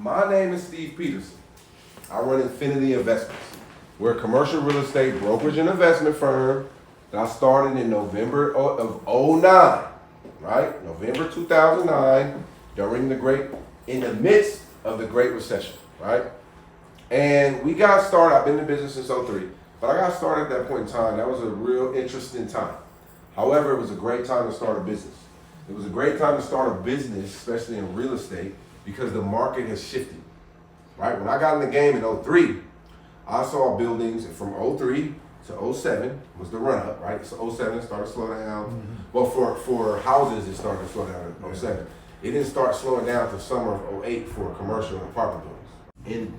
My name is Steve Peterson. I run Infinity Investments. We're a commercial real estate brokerage and investment firm that I started in November of '09, right? November 2009, in the midst of the Great Recession, right? And we got started, I've been in business since '03, but I got started at that point in time. That was a real interesting time. However, it was a great time to start a business. It was a great time to start a business, especially in real estate, because the market has shifted, right? When I got in the game in '03, I saw buildings from '03 to '07 was the run up, right? So '07 started to slow down. Mm-hmm. Well, for houses, it started to slow down in '07. It didn't start slowing down until summer of '08 for commercial and apartment buildings.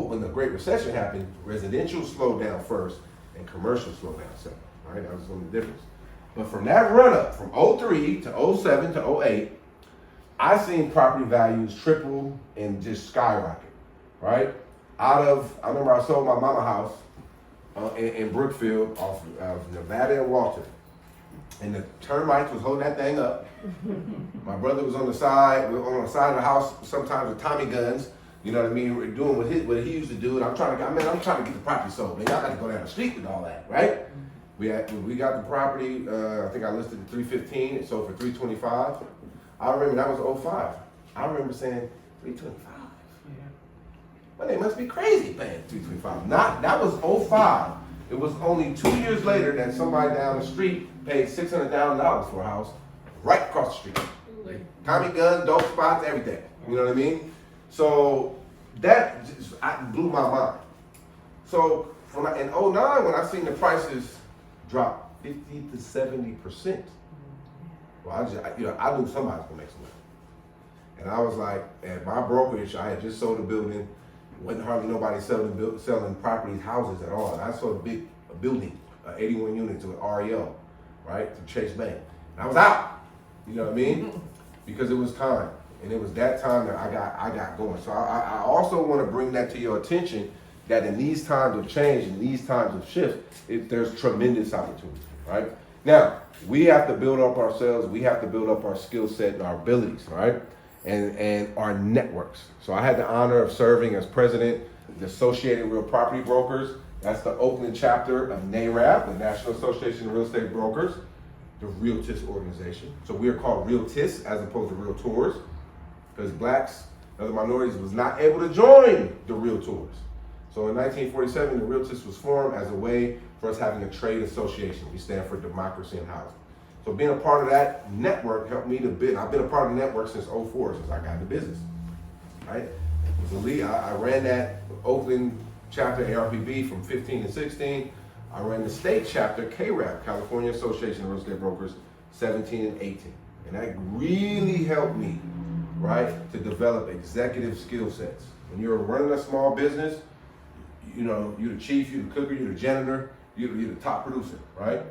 When the Great Recession happened, residential slowed down first and commercial slowed down second, right? That was the only difference. But from that run up, from '03 to '07 to '08, I seen property values triple and just skyrocket, right? I remember I sold my mama house in Brookfield off of Nevada and Walton. And the termites was holding that thing up. My brother was on the side of the house, sometimes with Tommy guns, you know what I mean, doing what he used to do. And I'm trying to get the property sold. Man, y'all got to go down the street with all that, right? We got the property, I think I listed it $315, it sold for $325. I remember that was '05. I remember saying $325. Yeah. Well, they must be crazy paying $325. That was '05. It was only 2 years later that somebody down the street paid $600,000 for a house right across the street. Like Tommy gun, dope spots, everything. You know what I mean? So that just blew my mind. So in '09, when I seen the prices drop 50 to 70%, well, I knew somebody was gonna make some money. And I was like, at my brokerage, I had just sold a building. Wasn't hardly nobody selling properties, houses at all. And I sold a building, 81 units with REO, right, to Chase Bank. And I was out, you know what I mean? Because it was time. And it was that time that I got going. So I also want to bring that to your attention, that in these times of change, in these times of shift, there's tremendous opportunity, right? Now, we have to build up ourselves, we have to build up our skill set and our abilities, right? And our networks. So I had the honor of serving as president of the Associated Real Property Brokers. That's the Oakland chapter of NARAB, the National Association of Real Estate Brokers, the Realtist organization. So we are called Realtists as opposed to Realtors, because blacks, other minorities, was not able to join the Realtors. So in 1947, the Realtist was formed as a way for us having a trade association. We stand for democracy and housing. So being a part of that network helped me to build. I've been a part of the network since '04, since I got into business, right? I ran that Oakland chapter ARPB from 15 and 16. I ran the state chapter KRAP, California Association of Real Estate Brokers, 17 and 18. And that really helped me, right, to develop executive skill sets. When you're running a small business, you know, you're the chief, you're the cooker, you're the janitor, you're the top producer, right?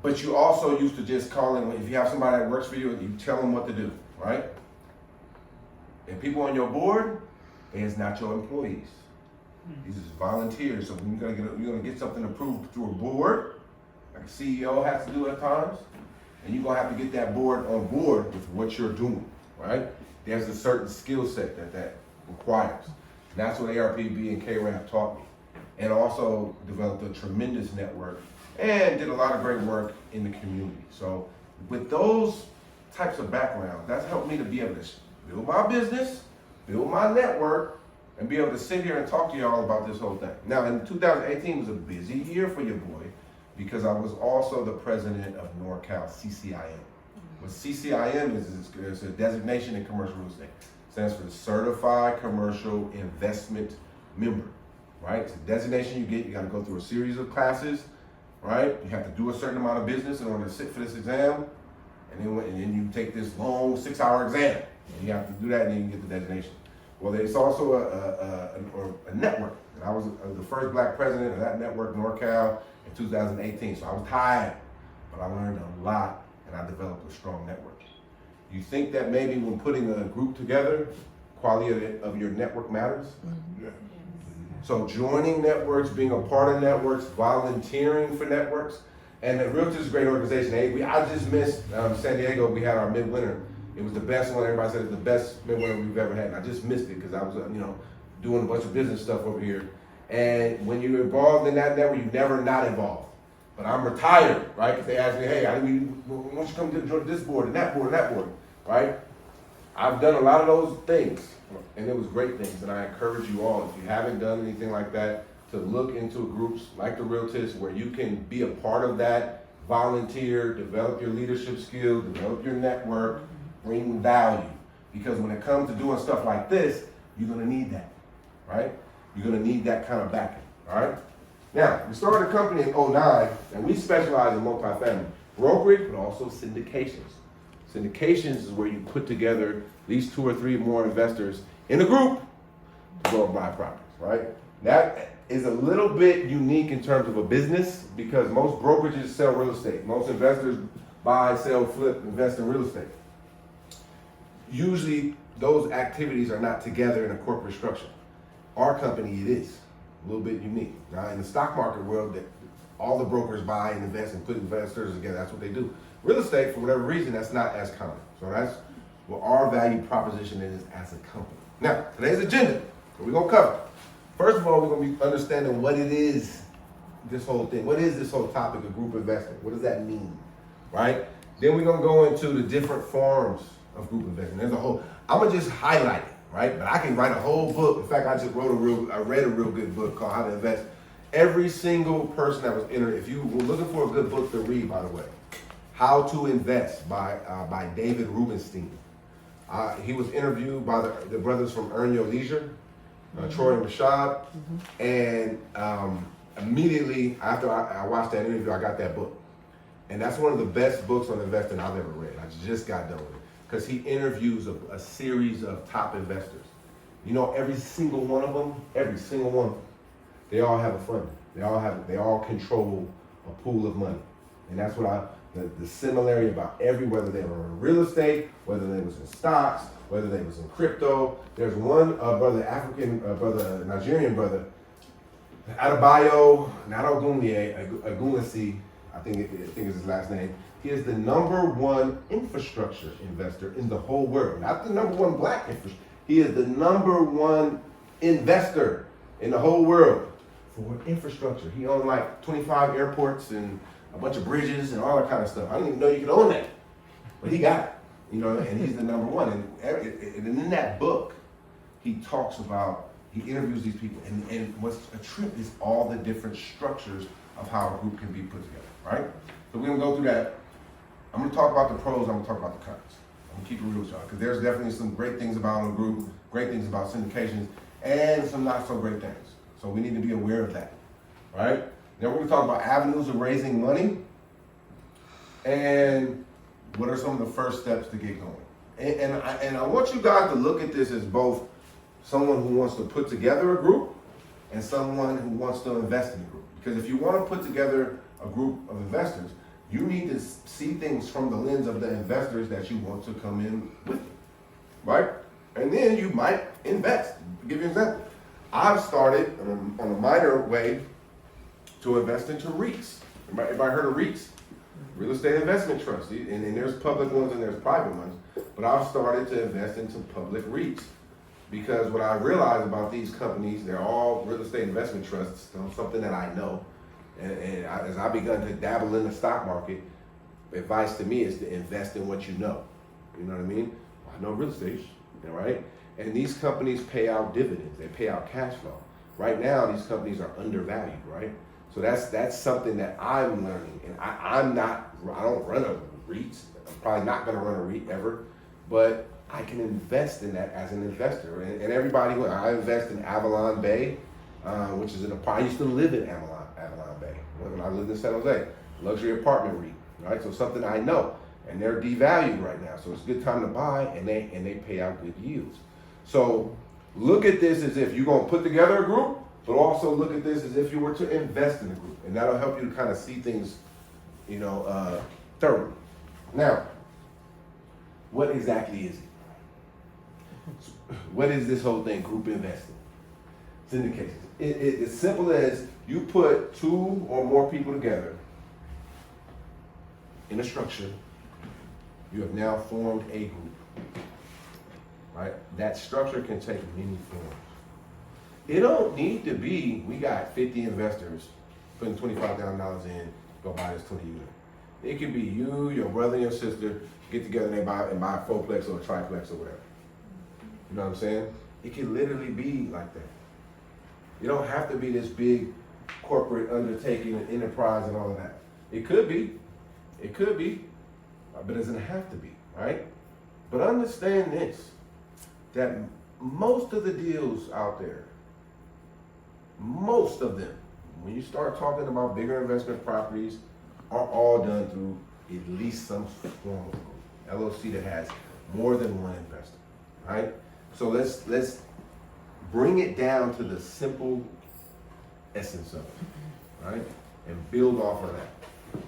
But you also used to just call in, if you have somebody that works for you, you tell them what to do, right? And people on your board, it's not your employees. These are volunteers. So when you're gonna get something approved through a board, like a CEO has to do at times, and you're gonna have to get that board on board with what you're doing, right? There's a certain skill set that requires. And that's what ARPB and KRAP taught me. And also developed a tremendous network and did a lot of great work in the community. So with those types of backgrounds, that's helped me to be able to build my business, build my network, and be able to sit here and talk to y'all about this whole thing. Now, in 2018 was a busy year for your boy, because I was also the president of NorCal CCIM. What CCIM is a designation in commercial real estate. It stands for the Certified Commercial Investment Member, right? It's a designation you get. You got to go through a series of classes, right? You have to do a certain amount of business in order to sit for this exam, and then you take this long 6-hour exam, and you have to do that, and then you get the designation. Well, there's also a network, and I was the first black president of that network, NorCal, in 2018. So I was tired, but I learned a lot, and I developed a strong network. You think that maybe when putting a group together, quality of your network matters? Mm-hmm. Yeah. So joining networks, being a part of networks, volunteering for networks, and the Realtors is a great organization. I just missed San Diego. We had our midwinter It was the best one. Everybody said it's the best one we've ever had. And I just missed it because I was, doing a bunch of business stuff over here. And when you're involved in that network, you're never not involved. But I'm writired, right? Because they ask me, hey, why don't you come to join this board and that board and that board, right? I've done a lot of those things, and it was great things. And I encourage you all, if you haven't done anything like that, to look into groups like the Realtors where you can be a part of that, volunteer, develop your leadership skills, develop your network, bring value. Because when it comes to doing stuff like this, you're gonna need that, right? You're gonna need that kind of backing, all right? Now, we started a company in '09, and we specialize in multifamily brokerage, but also syndications. Syndications is where you put together at least 2 or 3 more investors in a group to go and buy properties, right? That is a little bit unique in terms of a business because most brokerages sell real estate. Most investors buy, sell, flip, invest in real estate. Usually, those activities are not together in a corporate structure. Our company, it is a little bit unique. Now, in the stock market world, that all the brokers buy and invest and put investors together. That's what they do. Real estate, for whatever reason, that's not as common. So that's what our value proposition is as a company. Now, today's agenda, what we're gonna cover. First of all, we're gonna be understanding what it is, this whole thing. What is this whole topic of group investment? What does that mean, right? Then we're gonna go into the different forms of group investment. There's a whole, I'm gonna just highlight it, right? But I can write a whole book. In fact, I read a real good book called How to Invest. Every single person that was entered, if you were looking for a good book to read, by the way, How to Invest by David Rubenstein. He was interviewed by the brothers from Earn Your Leisure, Troy and Rashad, and immediately after I watched that interview, I got that book. And that's one of the best books on investing I've ever read. I just got done with it. Because he interviews a series of top investors. You know, every single one of them, they all have a fund. They all control a pool of money. And that's what the similarity about whether they were in real estate, whether they was in stocks, whether they was in crypto. There's one brother, Nigerian brother, Adebayo, not Ogunlesi, I think is his last name. He is the #1 infrastructure investor in the whole world. Not the #1 black infrastructure. He is the #1 investor in the whole world for infrastructure. He owned like 25 airports and a bunch of bridges and all that kind of stuff. I didn't even know you could own that, but he got it, and he's the #1. And in that book, he talks about, he interviews these people, and what's a trip is all the different structures of how a group can be put together, right? So we're gonna go through that. I'm gonna talk about the pros, I'm gonna talk about the cons. I'm gonna keep it real with y'all, because there's definitely some great things about a group, great things about syndications, and some not so great things. So we need to be aware of that, right? Then we're gonna talk about avenues of raising money, and what are some of the first steps to get going. And I want you guys to look at this as both someone who wants to put together a group and someone who wants to invest in a group. Because if you want to put together a group of investors, you need to see things from the lens of the investors that you want to come in with, right? And then you might invest. I'll give you an example. I've started on a minor way to invest into REITs. Everybody heard of REITs? Real Estate Investment Trust. And there's public ones and there's private ones. But I've started to invest into public REITs. Because what I realize about these companies, they're all real estate investment trusts, something that I know. And as I begun to dabble in the stock market, advice to me is to invest in what you know. You know what I mean? I know real estate, right? And these companies pay out dividends. They pay out cash flow. Right now, these companies are undervalued, right? So that's something that I'm learning. And I don't run a REIT. I'm probably not going to run a REIT ever. But I can invest in that as an investor. And everybody, I invest in Avalon Bay, which is I used to live in Avalon Bay when I lived in San Jose, luxury apartment REIT, right? So something I know, and they're devalued right now. So it's a good time to buy, and they pay out good yields. So look at this as if you're gonna put together a group, but also look at this as if you were to invest in a group, and that'll help you to kind of see things, thoroughly. Now, what exactly is it? What is this whole thing, group investing? Syndications. It's as simple as you put 2 or more people together in a structure. You have now formed a group. right? That structure can take many forms. It don't need to be, we got 50 investors putting $25,000 in, go buy this 20 unit. It could be you, your brother, and your sister get together and they buy a fourplex or a triplex or whatever. You know what I'm saying? It can literally be like that. You don't have to be this big corporate undertaking and enterprise and all of that. It could be, but it doesn't have to be, right? But understand this, that most of the deals out there, most of them, when you start talking about bigger investment properties, are all done through at least some form of LLC that has more than one investor, right? So let's bring it down to the simple essence of it, right? And build off of that.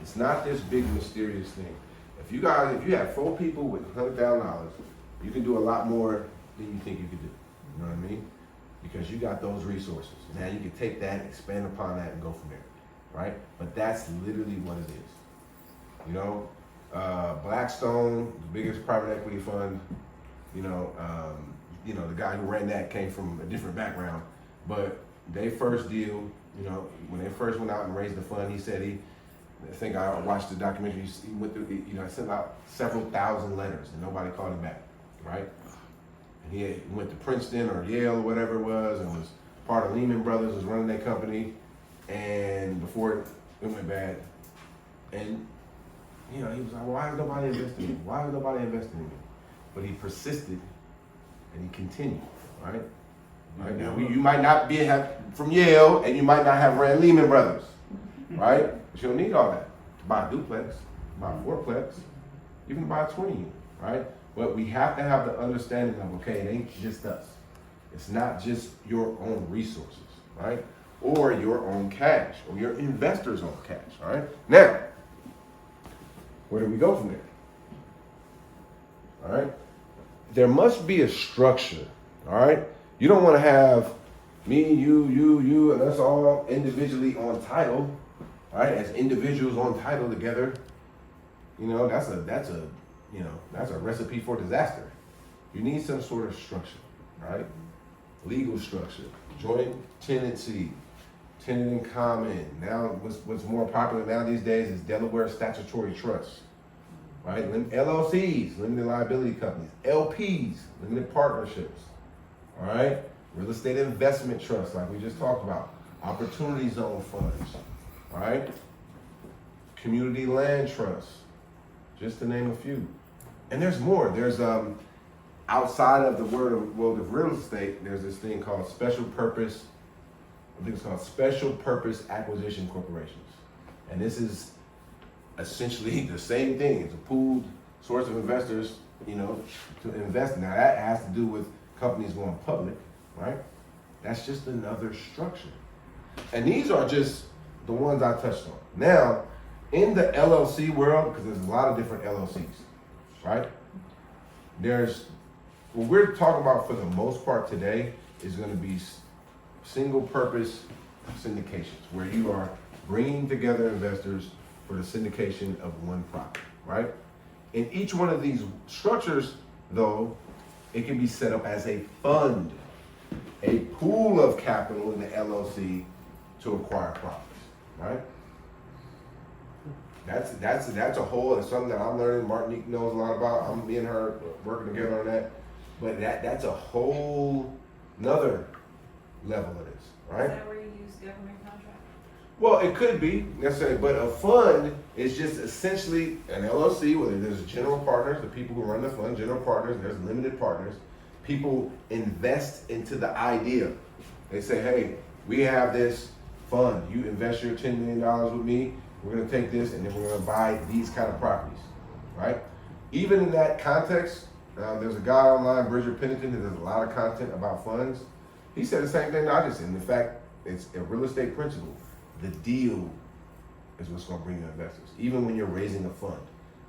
It's not this big mysterious thing. If you have 4 people with $100,000, you can do a lot more than you think you could do. You know what I mean? Because you got those resources. Now you can take that, expand upon that, and go from there, right? But that's literally what it is. You know, Blackstone, the biggest private equity fund. You know, the guy who ran that came from a different background, but their first deal, you know, when they first went out and raised the fund, he said I think I watched the documentary. He went through, you know, sent out several thousand letters and nobody called him back, right? And he went to Princeton or Yale or whatever it was, and was part of Lehman Brothers, was running their company, and before it went bad, and you know, he was like, why is nobody investing in me? Why is nobody investing in me? But he persisted and he continued, right? Right now, you might not be from Yale, and you might not have ran Lehman Brothers, right? But you don't need all that to buy a duplex, buy a fourplex, even to buy a 20 unit, right? But we have to have the understanding of, okay, it ain't just us. It's not just your own resources, right? Or your own cash, or your investors' own cash, all right? Now, where do we go from there? All right? There must be a structure, all right? You don't want to have me, you, and us all individually on title, all right? As individuals on title together, you know, that's a recipe for disaster. You need some sort of structure, right? Legal structure, joint tenancy, tenant in common. Now, what's more popular now these days is Delaware statutory trusts, right? LLCs, limited liability companies, LPs, limited partnerships, all right? Real estate investment trusts, like we just talked about, opportunity zone funds, all right? Community land trusts, just to name a few. And there's more. There's outside of the world of real estate, there's this thing called special purpose acquisition corporations. And this is essentially the same thing. It's a pooled source of investors, you know, to invest. Now that has to do with companies going public, right? That's just another structure. And these are just the ones I touched on. Now, in the LLC world, because there's a lot of different LLCs, right? What we're talking about for the most part today is going to be single purpose syndications, where you are bringing together investors for the syndication of one property, right? In each one of these structures, though, it can be set up as a fund, a pool of capital in the LLC to acquire properties, right? That's a whole, and something that I'm learning. Martinique knows a lot about. Me and her working together on that. But that's a whole nother level of this, right? Is that where you use government contract? Well, it could be necessarily, but a fund is just essentially an LLC where there's general partners, the people who run the fund, general partners, and there's limited partners. People invest into the idea. They say, hey, we have this fund. You invest your $10 million with me. We're going to take this and then we're going to buy these kind of properties, right? Even in that context, there's a guy online, Bridger Pennington, who does a lot of content about funds. He said the same thing that I just said. In fact, it's a real estate principle. The deal is what's going to bring you investors, even when you're raising a fund.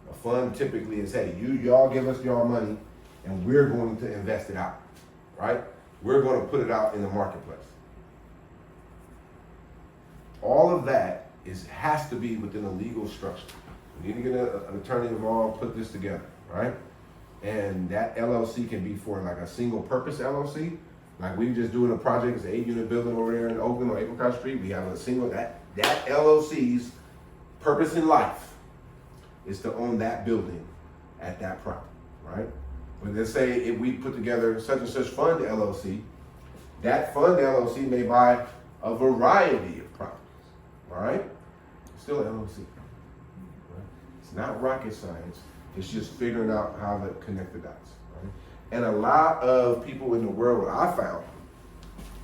A fund typically is, hey, y'all give us y'all money and we're going to invest it out, right? We're going to put it out in the marketplace. All of that has to be within a legal structure. We need to get an attorney involved, put this together, right? and that LLC can be for like a single purpose LLC. Like we just doing a project, it's an 8-unit building over there in Oakland or Apricot Street. We have a single, that LLC's purpose in life is to own that building at that property, right? But let's say if we put together such and such fund LLC, that fund LLC may buy a variety of properties, right? It's still an LLC. Right? It's not rocket science. It's just figuring out how to connect the dots, right? And a lot of people in the world, what I found,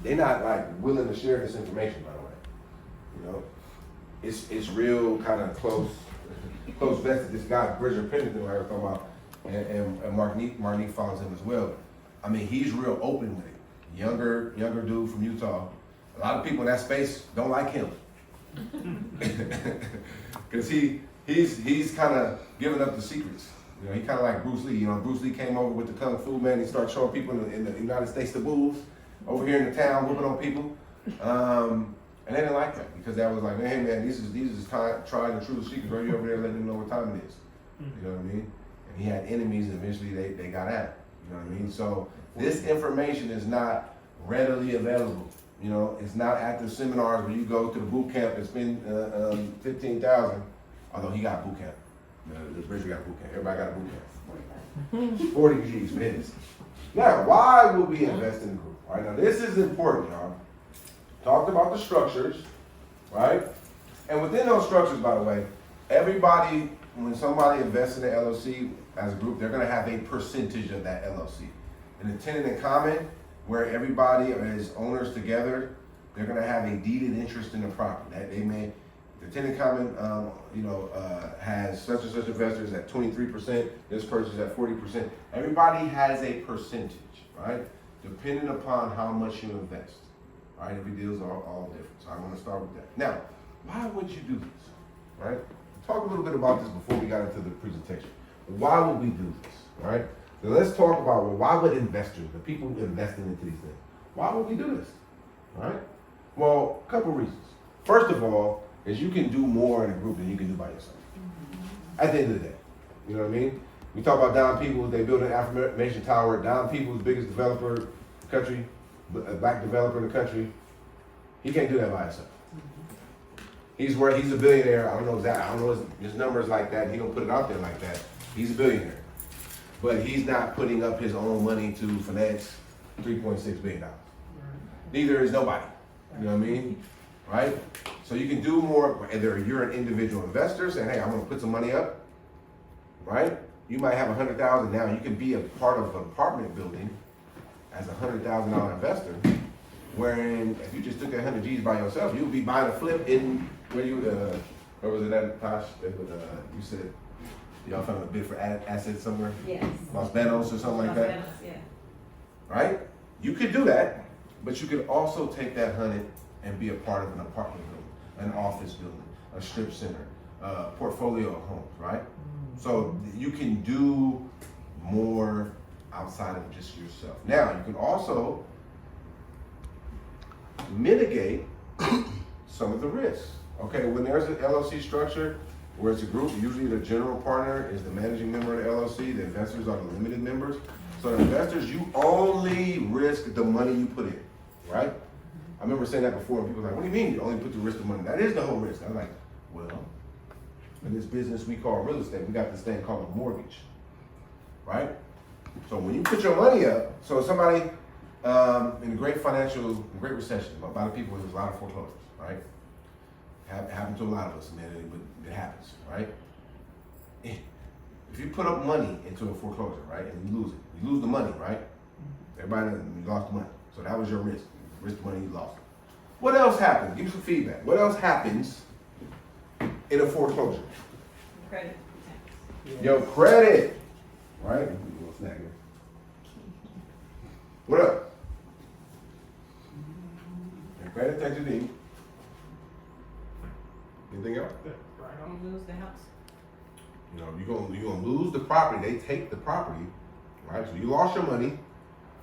they're not like willing to share this information, by the way. You know, it's real kind of close vested. This guy, Bridger Pennington, like I was talking about, and Marnique follows him as well. I mean, he's real open with it. Younger dude from Utah. A lot of people in that space don't like him. Cause he's kind of giving up the secrets. You know, he kind of like Bruce Lee. You know, Bruce Lee came over with the Kung Fu, man. He started showing people in the United States the moves over here in the town, whooping on people. And they didn't like that because that was like, hey man, these is tried and true secrets. Right, you over there letting them know what time it is. You know what I mean? And he had enemies, and eventually they got at him. You know what I mean? So this information is not readily available. You know, it's not at the seminars where you go to the boot camp and spend $15,000. Although he got boot camp. The Bridger got boot camp. Everybody got a boot camp. 40 G's for his. Now, why would we invest in the group? All right, now this is important, y'all. Talked about the structures, right? And within those structures, by the way, everybody, when somebody invests in the LLC as a group, they're gonna have a percentage of that LLC. And the tenant in common, where everybody is owners together, they're gonna have a deeded interest in the property. That they may, the tenant common, has such and such investors at 23%, this person's at 40%. Everybody has a percentage, right? Depending upon how much you invest. All right, every deal's all different. So I want to start with that. Now, why would you do this? Right? Talk a little bit about this before we got into the presentation. Why would we do this? All right? So let's talk about, well, why would investors, the people investing into these things, why would we do this? All right? Well, a couple reasons. First of all, is you can do more in a group than you can do by yourself. At the end of the day. You know what I mean? We talk about Don Peoples, they built an affirmation tower. Don Peoples, biggest developer in the country, a black developer in the country. He can't do that by himself. He's a billionaire. I don't know exactly. I don't know his numbers like that. He don't put it out there like that. He's a billionaire. But he's not putting up his own money to finance $3.6 billion. Neither is nobody. You know what I mean? Right? So you can do more, whether you're an individual investor saying, hey, I'm gonna put some money up, right? You might have $100,000 now. You can be a part of an apartment building as a $100,000 investor, wherein if you just took that 100 G's by yourself, you would be buying a flip in where you, where was it at, Tosh? You said y'all found a bid for assets somewhere? Yes. Los Banos or something like that? Los Banos, yeah. Right? You could do that, but you could also take that 100 and be a part of an apartment building, an office building, a strip center, a portfolio of homes, right? So you can do more outside of just yourself. Now, you can also mitigate some of the risks. Okay, when there's an LLC structure where it's a group, usually the general partner is the managing member of the LLC, the investors are the limited members. So the investors, you only risk the money you put in, right? I remember saying that before, and people were like, what do you mean you only put the risk of money? That is the whole risk. I'm like, well, in this business we call real estate, we got this thing called a mortgage, right? So when you put your money up, so somebody in the great recession, a lot of people, there's a lot of foreclosures, right? Happened to a lot of us, man, but it happens, right? If you put up money into a foreclosure, right, and you lose it, you lose the money, right? Everybody knows you lost the money. So that was your risk. Risk the money you lost. What else happens? Give me some feedback. What else happens in a foreclosure? Credit tax. Your credit, right? A little snack here. What up? Your credit tax is in. Anything else? You lose the house. You know, you're gonna lose the property. They take the property, right? So you lost your money.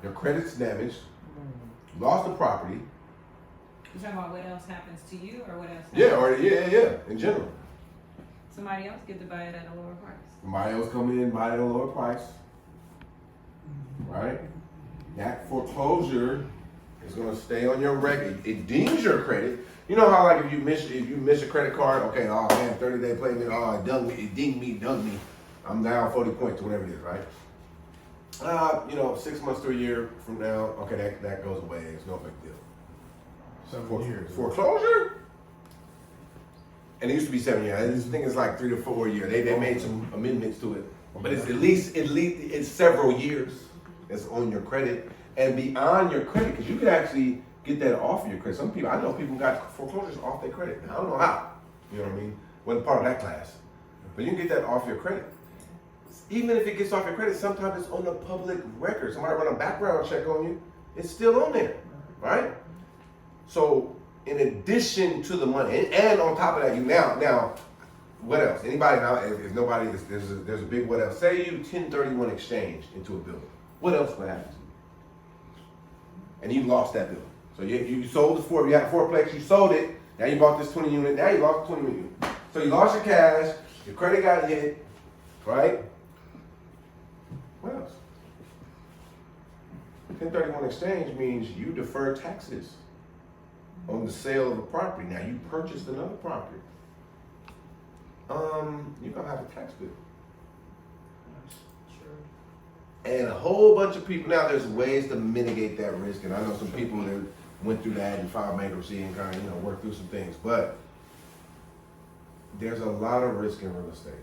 Your credit's damaged. You lost the property. You talking about what else happens to you, or what else? Yeah. In general. Somebody else get to buy it at a lower price. Somebody else come in, buy it at a lower price. right? That foreclosure is gonna stay on your record. It dings your credit. You know how like if you miss a credit card, okay, oh man, 30-day payment, oh it dinged me. I'm down 40 points or whatever it is, right? 6 months to a year from now, okay, that goes away. It's no big deal. 7 years. Foreclosure? And it used to be 7 years. I think it's like 3 to 4 years. They made some amendments to it, but it's at least it's several years. That's on your credit and beyond your credit, because you could actually get that off of your credit. I know people got foreclosures off their credit. I don't know how. You know what I mean? Wasn't part of that class, but you can get that off your credit. Even if it gets off your credit, sometimes it's on the public record. Somebody run a background check on you, it's still on there, right? So in addition to the money, and on top of that, now, what else? Anybody now? If nobody, there's a big what else? Say you 1031 exchange into a building. What else would happen to you? And you lost that building. So you sold it you had a fourplex, you sold it. Now you bought this 20 unit. Now you lost the 20 unit. So you lost your cash. Your credit got hit, right? What else? 1031 exchange means you defer taxes on the sale of a property. Now you purchased another property. You're gonna have a tax bill. And a whole bunch of people, now there's ways to mitigate that risk, and I know some people that went through that and filed bankruptcy and kind of, worked through some things, but there's a lot of risk in real estate,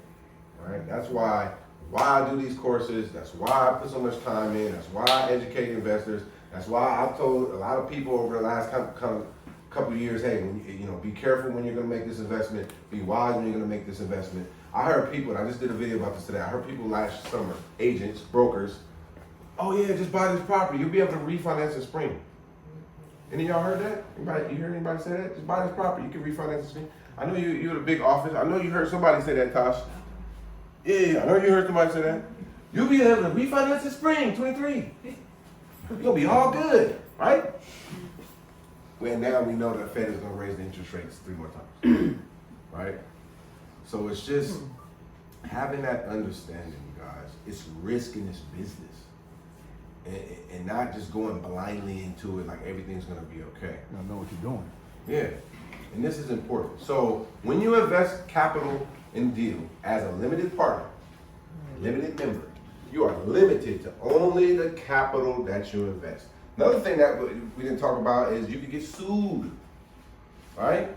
right? That's why I do these courses, that's why I put so much time in, that's why I educate investors, that's why I've told a lot of people over the last couple of years, hey, be careful when you're gonna make this investment, be wise when you're gonna make this investment. I heard people, and I just did a video about this today, I heard people last summer, agents, brokers, oh yeah, just buy this property, you'll be able to refinance in spring. Any of y'all heard that? You heard anybody say that? Just buy this property, you can refinance in spring. I know you're the big office, I know you heard somebody say that, Tosh. Yeah, I know you heard somebody say that. You'll be able to refinance in spring, 23. You're gonna be all good, right? Well, now we know that the Fed is gonna raise the interest rates 3 more times, right? So it's just having that understanding, guys. It's risk in this business, and not just going blindly into it like everything's gonna be okay. You gotta know what you're doing. Yeah, and this is important. So when you invest capital in deal as a limited partner, limited member, you are limited to only the capital that you invest. Another thing that we didn't talk about is you could get sued, right?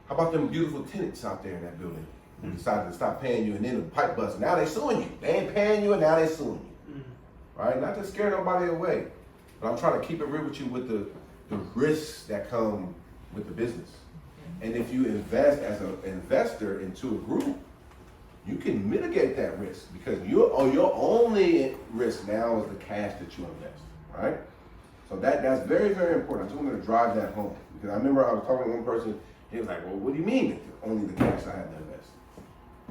How about them beautiful tenants out there in that building who decided to stop paying you and then the pipe bust? Now they suing you. They ain't paying you and now they suing you, right? Not to scare nobody away, but I'm trying to keep it real with you with the risks that come with the business. And if you invest as an investor into a group, you can mitigate that risk because your only risk now is the cash that you invest, right? So that's very, very important. I just wanted to drive that home because I remember I was talking to one person. He was like, well, what do you mean only the cash I have to invest?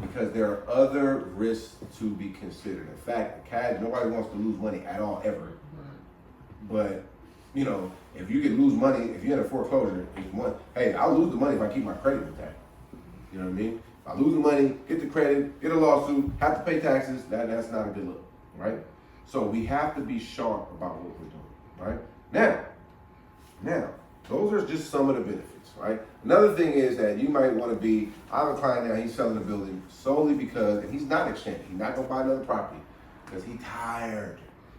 Because there are other risks to be considered. In fact, the cash, nobody wants to lose money at all, ever. But, if you can lose money, if you're in a foreclosure, hey, I'll lose the money if I keep my credit intact. You know what I mean? If I lose the money, get the credit, get a lawsuit, have to pay taxes, that's not a good look, right? So we have to be sharp about what we're doing, right? Now, those are just some of the benefits, right? Another thing is that you might want to be, I have a client now, he's selling the building solely because, and he's not exchanging, he's not going to buy another property because he's tired.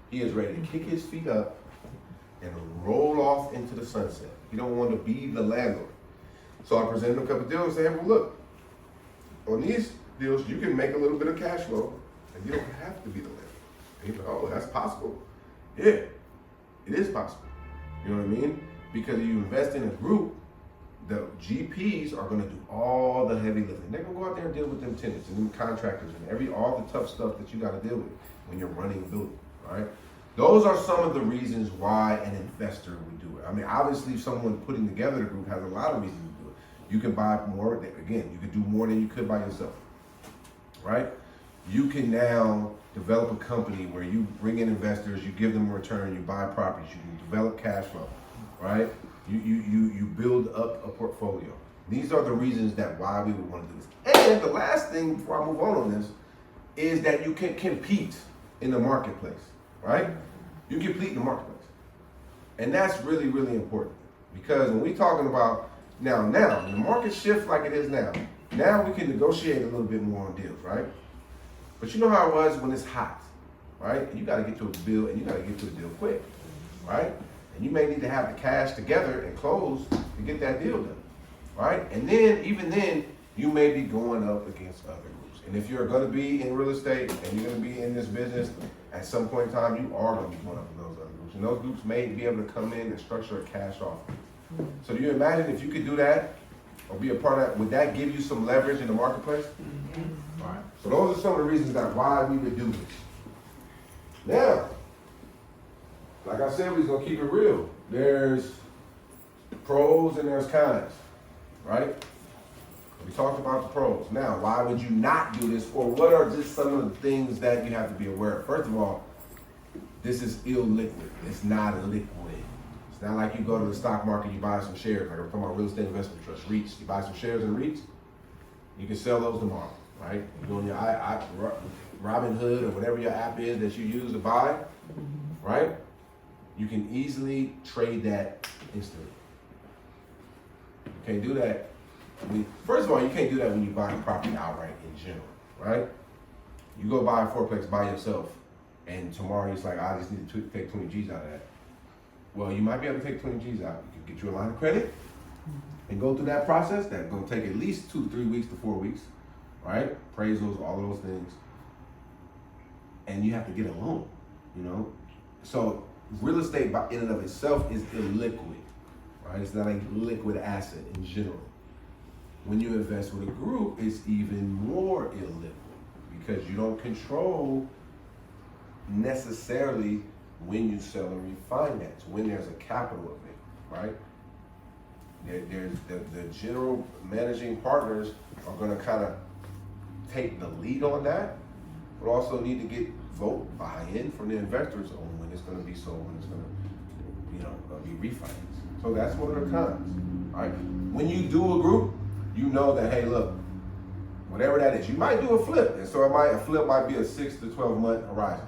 He is ready to kick his feet up and roll off into the sunset. He don't want to be the landlord. So I presented him a couple of deals and said, well, look, on these deals, you can make a little bit of cash flow and you don't have to be the landlord. And he's like, oh, that's possible. Yeah, it is possible. You know what I mean? Because you invest in a group, the GPs are gonna do all the heavy lifting. They're gonna go out there and deal with them tenants and them contractors and all the tough stuff that you gotta deal with when you're running a building, right? Those are some of the reasons why an investor would do it. I mean, obviously someone putting together the group has a lot of reasons to do it. You can buy more, again, you can do more than you could by yourself, right? You can now develop a company where you bring in investors, you give them a return, you buy properties, you can develop cash flow, right? You build up a portfolio. These are the reasons that why we would want to do this. And the last thing before I move on this is that you can compete in the marketplace. right? You complete in the marketplace. And that's really, really important. Because when we talking about now, when the market shifts like it is now we can negotiate a little bit more on deals, right? But you know how it was when it's hot, right? And you gotta get to a bill and you gotta get to a deal quick, right? And you may need to have the cash together and close to get that deal done, right? And then, even then, you may be going up against other groups. And if you're gonna be in real estate and you're gonna be in this business, at some point in time, you are gonna be going up with those other groups. And those groups may be able to come in and structure a cash offer. So do you imagine if you could do that or be a part of that, would that give you some leverage in the marketplace? All right. So those are some of the reasons that why we would do this. Now, like I said, we're gonna keep it real. There's pros and there's cons, right? We talked about the pros. Now, why would you not do this, or what are just some of the things that you have to be aware of? First of all, this is illiquid. It's not liquid. It's not like you go to the stock market, you buy some shares. Like I'm talking about real estate investment trust, REITs. You buy some shares in REITs, you can sell those tomorrow, right? You're doing your Robinhood or whatever your app is that you use to buy, right? You can easily trade that instantly. You can't do that. First of all, you can't do that when you buy a property outright in general, right? You go buy a fourplex by yourself, and tomorrow it's like, I just need to take 20 G's out of that. Well, you might be able to take 20 G's out. You can get you a line of credit and go through that process. That's gonna take at least 2 to 3 weeks to 4 weeks, right? Appraisals, all of those things. And you have to get a loan, you know? So real estate by in and of itself is illiquid, right? It's not a liquid asset in general. When you invest with a group, it's even more illiquid because you don't control necessarily when you sell or refinance, when there's a capital event, right? There's the general managing partners are gonna kind of take the lead on that, but also need to get buy-in from the investors on when it's gonna be sold, when it's gonna, be refinanced. So that's one of the cons, right? When you do a group, you know that, hey, look, whatever that is, you might do a flip, and so a flip might be a 6 to 12 month horizon,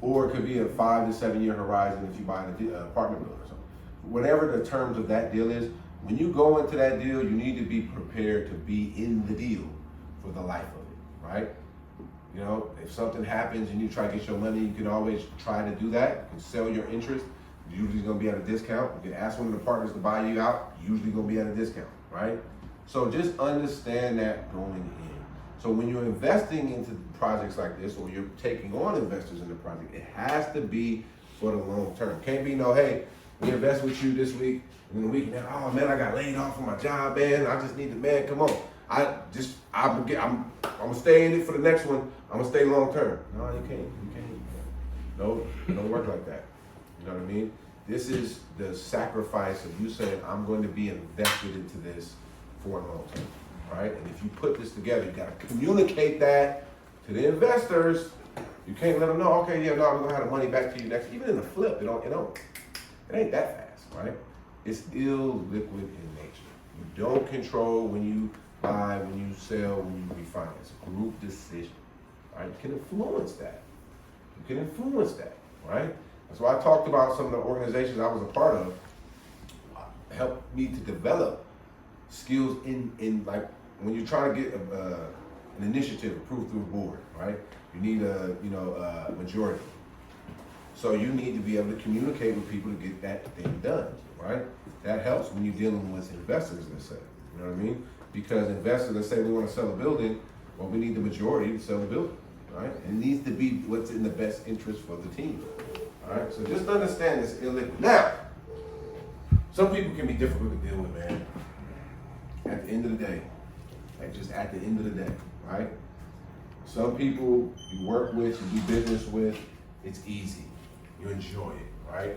or it could be a 5 to 7 year horizon if you buy an apartment building or something. Whatever the terms of that deal is, when you go into that deal, you need to be prepared to be in the deal for the life of it, right? You know, if something happens and you try to get your money, you can always try to do that. You can sell your interest. Usually gonna be at a discount. You can ask one of the partners to buy you out. Usually gonna be at a discount, right? So just understand that going in. So when you're investing into projects like this, or you're taking on investors in the project, it has to be for the long term. Can't be hey, we invest with you this week, and then the week now, oh man, I got laid off from my job, man. I just need the man. Come on, I'm gonna stay in it for the next one. I'm gonna stay long term. No, you can't. No, it don't work like that. You know what I mean? This is the sacrifice of you saying, I'm going to be invested into this for a long term, right? And if you put this together, you got to communicate that to the investors. You can't let them know, okay, yeah, no, we're gonna have the money back to you next. Even in the flip, it ain't that fast, right? It's illiquid in nature. You don't control when you buy, when you sell, when you refinance. It's a group decision, right? You can influence that. Right? That's why I talked about some of the organizations I was a part of helped me to develop skills in like when you're trying to get an initiative approved through a board, right? You need a majority. So you need to be able to communicate with people to get that thing done, right? That helps when you're dealing with investors, let's say. You know what I mean? Because investors, let's say we want to sell a building, well, we need the majority to sell the building, right? It needs to be what's in the best interest for the team, all right? So just understand this illiquid. Now, some people can be difficult to deal with, man. At the end of the day, at the end of the day, right? Some people you work with, you do business with, it's easy. You enjoy it, right?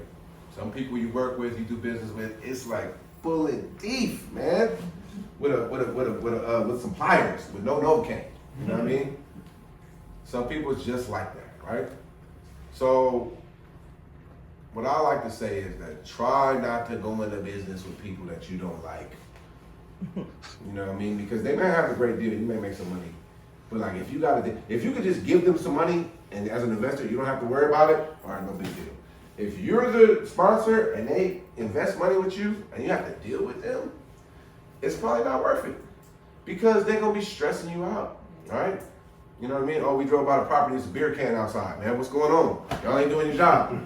Some people you work with, you do business with, it's like pulling teeth, man. With some pliers, with no Novocaine. You know what I mean? Some people it's just like that, right? So what I like to say is that try not to go into business with people that you don't like. You know what I mean? Because they may have a great deal, you may make some money, But like if you could just give them some money and as an investor you don't have to worry about it, all right, no big deal. If you're the sponsor and they invest money with you and you have to deal with them, it's probably not worth it because they're gonna be stressing you out, right? You know what I mean? Oh, we drove by the property. It's a beer can outside, man. What's going on? Y'all ain't doing your job.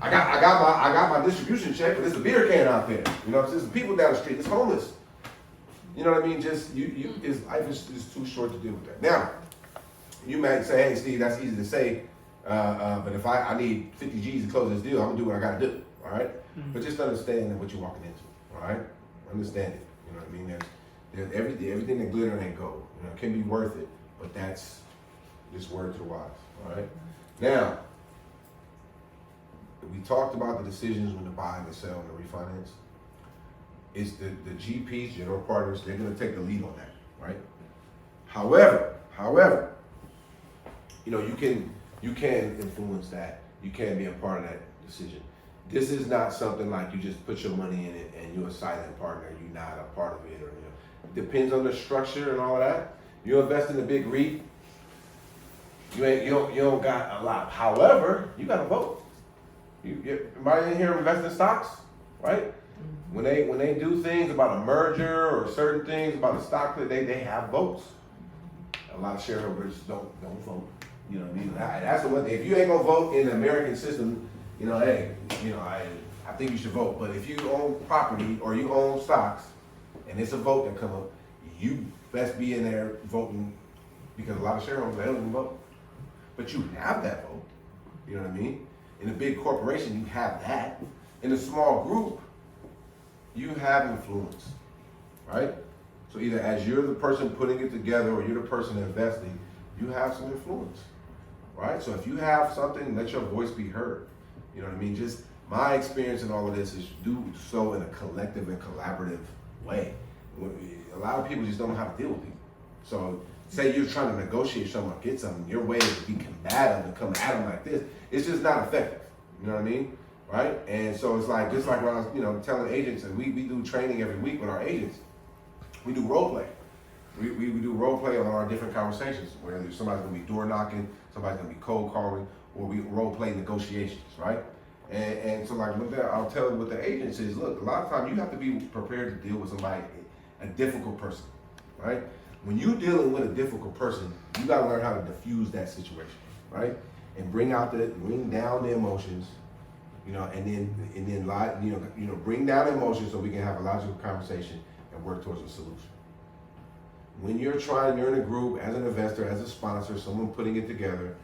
I got my distribution check, but there's a beer can out there. You know, there's people down the street. It's homeless. You know what I mean? Just life is too short to deal with that. Now, you might say, hey, Steve, that's easy to say, but if I need 50 G's to close this deal, I'm gonna do what I gotta do. All right? But just understand what you're walking into. All right? Understand it. You know what I mean? There's everything that glitter ain't gold. You know, it can be worth it, but that's just word to the wise. All right? Now, we talked about the decisions when to buy and to sell and to refinance. It's the GPs, general partners, they're going to take the lead on that, right? However, you know, you can influence that. You can be a part of that decision. This is not something like you just put your money in it and you're a silent partner. You're not a part of it, or it depends on the structure and all of that. You invest in a big REIT, you don't got a lot. However, you got to vote. Everybody in here invest in stocks, right? When they do things about a merger or certain things about the stock, they have votes. A lot of shareholders don't vote. You know what I mean? That's the one thing. If you ain't gonna vote in the American system, you know, hey, you know, I think you should vote. But if you own property or you own stocks, and it's a vote that come up, you best be in there voting because a lot of shareholders they don't even vote. But you have that vote. You know what I mean? In a big corporation, you have that. In a small group, you have influence, right? So either as you're the person putting it together or you're the person investing, you have some influence, right? So if you have something, let your voice be heard. You know what I mean? Just my experience in all of this is do so in a collective and collaborative way. A lot of people just don't know how to deal with people. So say you're trying to negotiate something or get something, your way is to be combative and come at them like this, it's just not effective. You know what I mean? Right? And so it's like, just like when I was, telling agents, and we do training every week with our agents, we do role play. We do role play on our different conversations, whether somebody's gonna be door knocking, somebody's gonna be cold calling, or we role play negotiations, right? And so like with that, I'll tell them what the agents is, look, a lot of times you have to be prepared to deal with somebody, a difficult person, right? When you're dealing with a difficult person, you gotta learn how to diffuse that situation, right? And bring down the emotions, and then bring down emotions so we can have a logical conversation and work towards a solution. When you're in a group as an investor, as a sponsor, someone putting it together,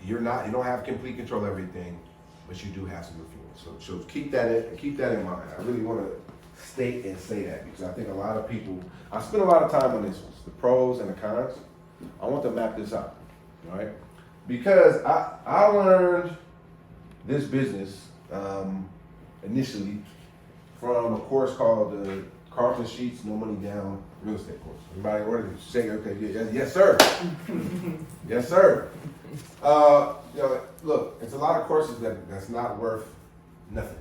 you don't have complete control of everything, but you do have some influence. So keep that in mind. I really want to state and say that because I think a lot of people, I spend a lot of time on this one, the pros and the cons. I want to map this out, all right? Because I learned this business initially from a course called the Carlton Sheets No Money Down Real Estate course. Everybody ordered to say, okay, yes sir. Yes sir. Look, it's a lot of courses that's not worth nothing.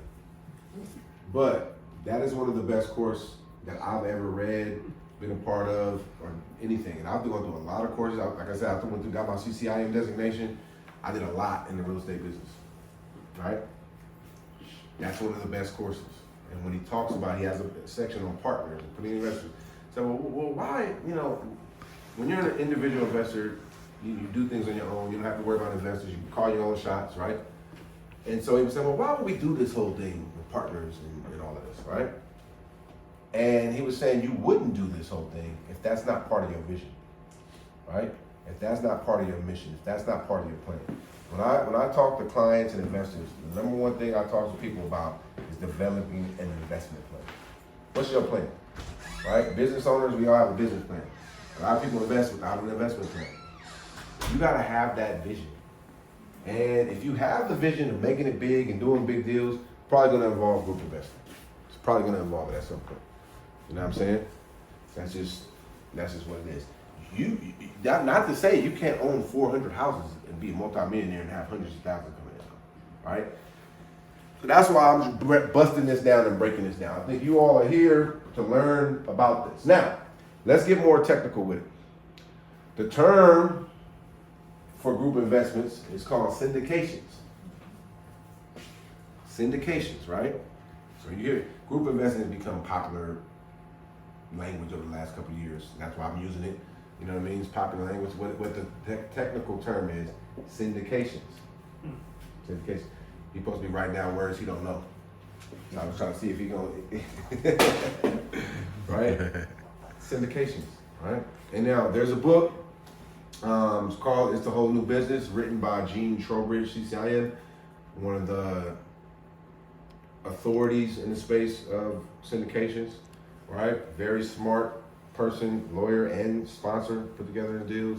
But that is one of the best courses that I've ever read, been a part of, or anything. And I've gone through a lot of courses. Like I said, I got my CCIM designation. I did a lot in the real estate business, right? That's one of the best courses. And when he talks about, he has a section on partners and putting investors. So, well, why, when you're an individual investor, you do things on your own. You don't have to worry about investors. You can call your own shots, right? And so he was saying, well, why would we do this whole thing with partners and all of this, right? And he was saying you wouldn't do this whole thing if that's not part of your vision, right? If that's not part of your mission, if that's not part of your plan. When I talk to clients and investors, the number one thing I talk to people about is developing an investment plan. What's your plan, right? Business owners, we all have a business plan. A lot of people invest without an investment plan. You gotta have that vision. And if you have the vision of making it big and doing big deals, it's probably gonna involve group investment. It's probably gonna involve it at some point. You know what I'm saying? That's just what it is. Not to say you can't own 400 houses and be a multimillionaire and have hundreds of thousands coming in, right? So that's why I'm just busting this down and breaking this down. I think you all are here to learn about this. Now, let's get more technical with it. The term for group investments is called syndications. Syndications, right? So you hear group investing has become popular language over the last couple of years. That's why I'm using it. You know what I mean? It's popular language. What the technical term is, syndications. Syndications. He's supposed to be writing down words he don't know. So I was trying to see if he gonna right? Syndications, right? And now there's a book. It's called "It's the Whole New Business," written by Gene Trowbridge, CCIM, one of the authorities in the space of syndications, right? Very smart person, lawyer and sponsor, put together the deals.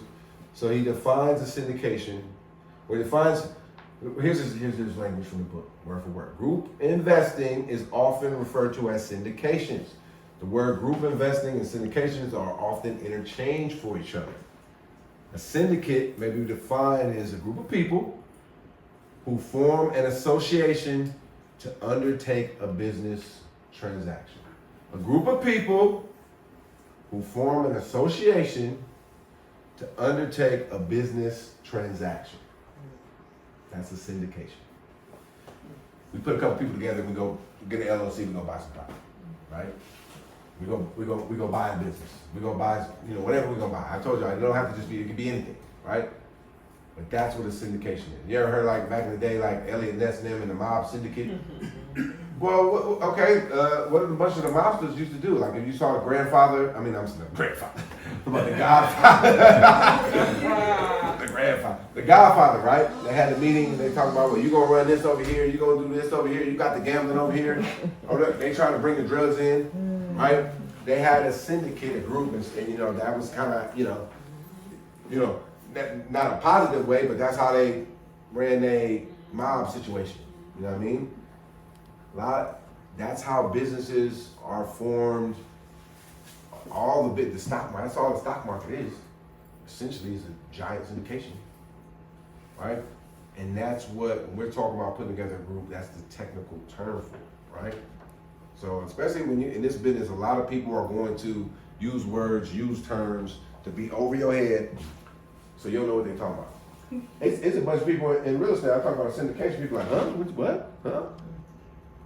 So he defines a syndication, or defines, here's his language from the book, word for word. Group investing is often referred to as syndications. The word group investing and syndications are often interchanged for each other. A syndicate may be defined as a group of people who form an association to undertake a business transaction. A group of people who form an association to undertake a business transaction. That's a syndication. We put a couple people together, we go get an LLC, we go buy some property, right? We go buy a business. We go buy, whatever we gonna buy. I told you, it don't have to just be, it could be anything, right? But that's what a syndication is. You ever heard like back in the day, like Elliot Ness and them and the mob syndicate? Well, okay, what did a bunch of the mobsters used to do? Like if you saw the grandfather, but the godfather, the godfather, right? They had a meeting and they talking about, well, you gonna run this over here, you gonna do this over here, you got the gambling over here. Or they trying to bring the drugs in, right? They had a syndicate, a group, and that was kind of, not a positive way, but that's how they ran a mob situation. You know what I mean? That's how businesses are formed. The stock market, that's all the stock market is. Essentially, it's a giant syndication, right? And that's what, when we're talking about putting together a group, that's the technical term for it, right? So especially when in this business, a lot of people are going to use words, use terms to be over your head, so you don't know what they're talking about. It's a bunch of people in real estate. I talk about syndication. People are like, huh? What? Huh?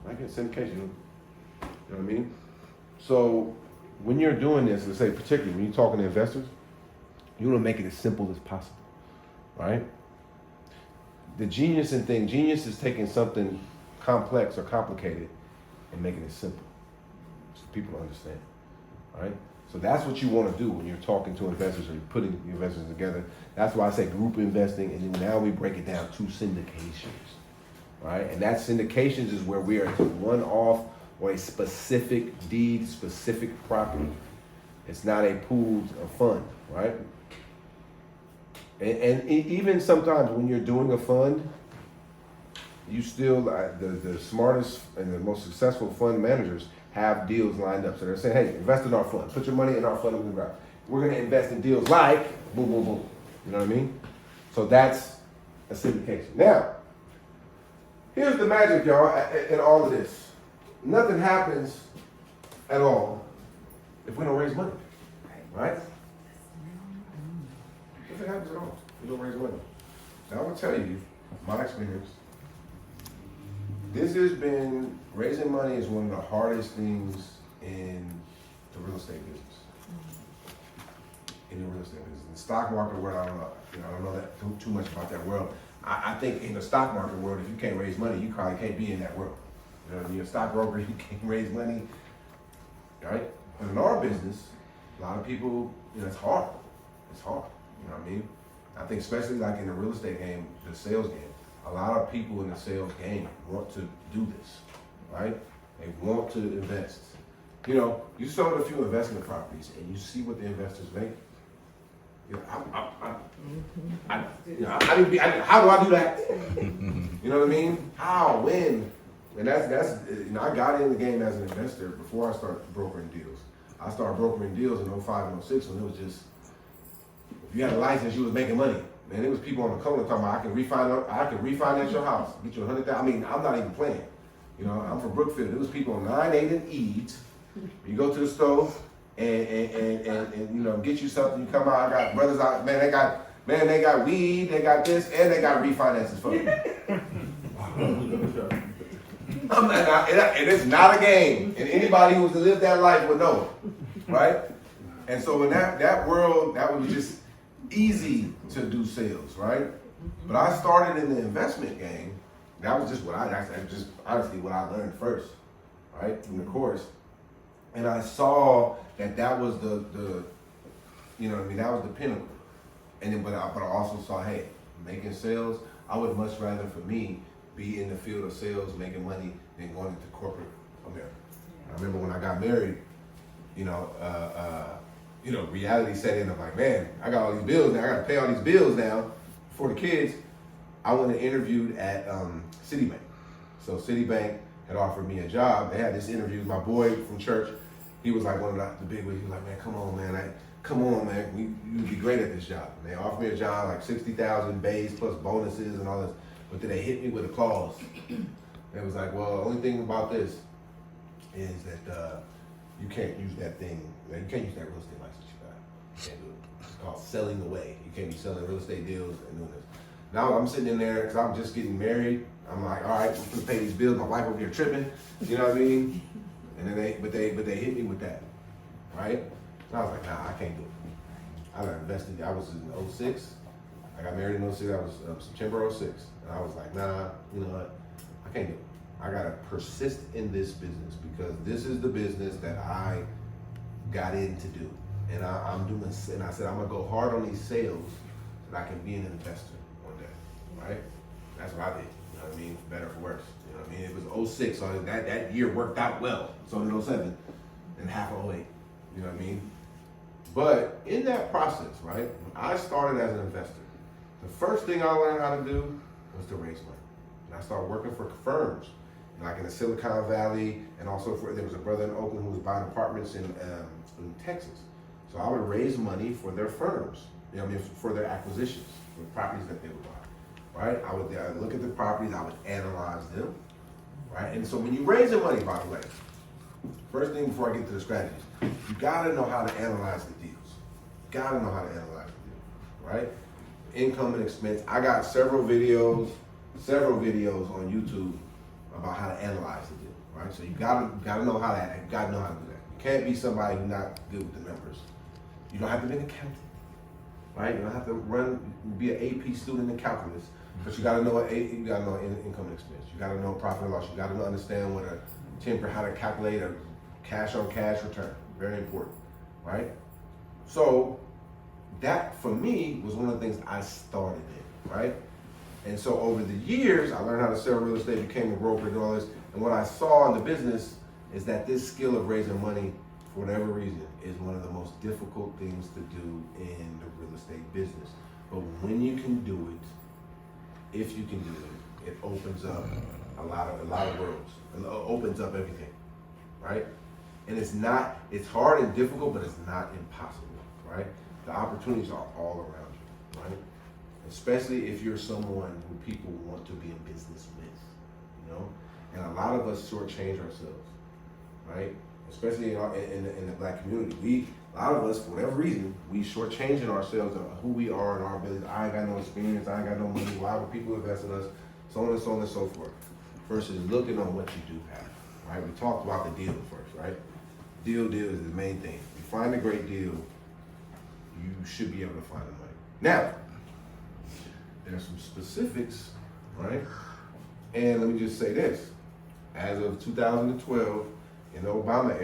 I get syndication. You know what I mean? So when you're doing this, let's say particularly when you're talking to investors, you want to make it as simple as possible, right? The genius is taking something complex or complicated and making it simple so people understand, right? So that's what you want to do when you're talking to investors or you're putting investors together. That's why I say group investing, and then now we break it down to syndications, right? And that syndications is where we are to one off or a specific deed, specific property. It's not a pool of fund, right? And even sometimes when you're doing a fund, you still, the smartest and the most successful fund managers have deals lined up. So they're saying, hey, invest in our fund. Put your money in our fund and we're going to invest in deals like boom, boom, boom. You know what I mean? So that's a syndication. Now, here's the magic, y'all, in all of this. Nothing happens at all if we don't raise money, right? Nothing happens at all if we don't raise money. Now, I'm going to tell you my experience. Raising money is one of the hardest things in the real estate business. In the real estate business. In the stock market world, I don't know that too much about that world. I think in the stock market world, if you can't raise money, you probably can't be in that world. You know, you're a stockbroker, you can't raise money, right? But in our business, a lot of people, it's hard. It's hard, you know what I mean? I think especially like in the real estate game, the sales game, a lot of people in the sales game want to do this, right? They want to invest. You sold a few investment properties and you see what the investors make. How do I do that? You know what I mean? How, when? And that's I got in the game as an investor before I started brokering deals. I started brokering deals in 05 and 06 when it was just, if you had a license, you was making money. Man, there was people on the corner talking about, I can refinance your house, get you $100,000. I'm not even playing. I'm from Brookfield. There was people on 9, 8, and Eads. You go to the store, and you know, get you something. You come out. I got brothers out. Man, they got weed. They got this, and they got refinances for me. And it's not a game. And anybody who's lived that life would know, right? And so in that world, that was just easy to do sales, right? But I started in the investment game. That was just honestly what I learned first, right, from the course. And I saw that was the you know what I mean, that was the pinnacle. And then, but I also saw, hey, making sales, I would much rather for me be in the field of sales, making money, than going into corporate America. I remember when I got married, you know, reality set in. I'm like, man, I got all these bills now. I got to pay all these bills now for the kids. I went and interviewed at Citibank. So Citibank had offered me a job. They had this interview. My boy from church, he was like one of the big wigs. He was like, man, come on, man. You'd be great at this job. And they offered me a job like 60,000 base plus bonuses and all this. But then they hit me with a clause. It was like, well, the only thing about this is that you can't use that thing. You can't use that real estate license you got. You can't do it. It's called selling away. You can't be selling real estate deals and doing this. Now I'm sitting in there because I'm just getting married. I'm like, all right, I'm gonna pay these bills. My wife over here tripping. You know what I mean? And then they hit me with that, right? And I was like, nah, I can't do it. I got invested. I was in 06. I got married in 06. I was September 06. And I was like, nah, you know what? I can't do it. I gotta persist in this business because this is the business that I got in to do. And I'm doing, and I said, I'm gonna go hard on these sales so that I can be an investor one day, right? That's what I did, you know what I mean? For better or for worse, you know what I mean? It was 06, so that year worked out well. So in 07 and half of 08, you know what I mean? But in that process, right, when I started as an investor, the first thing I learned how to do was to raise money. And I started working for firms, like in the Silicon Valley, and also there was a brother in Oakland who was buying apartments in Texas. So I would raise money for their firms, you know what I mean, for their acquisitions, for the properties that they would buy, right? I would look at the properties, I would analyze them, right? And so when you raise the money, by the way, first thing before I get to the strategies, you gotta know how to analyze the deals. You gotta know how to analyze the deal, right? Income and expense. I got several videos on YouTube about how to analyze the deal, right? So you gotta know how to do that. You can't be somebody who's not good with the numbers. You don't have to be an accountant, right? You don't have to be an AP student in calculus, but you gotta know income and expense. You gotta know profit and loss. You gotta understand what how to calculate a cash on cash return. Very important, right? So that for me was one of the things I started in, right? And so over the years, I learned how to sell real estate, became a broker and all this. And what I saw in the business is that this skill of raising money, for whatever reason, is one of the most difficult things to do in the real estate business. But when you can do it, if you can do it, it opens up a lot of worlds. It opens up everything, right? And it's hard and difficult, but it's not impossible, right? The opportunities are all around you, right? Especially if you're someone who people want to be in business with, you know? And a lot of us shortchange ourselves, right? Especially in the black community. A lot of us, for whatever reason, we shortchanging ourselves of who we are and our abilities. I ain't got no experience, I ain't got no money, why would people invest in us? So on and so on and so forth. Versus looking on what you do have, right? We talked about the deal first, right? Deal is the main thing. You find a great deal, you should be able to find the money. Now, there's some specifics, right? And let me just say this. As of 2012, in the Obama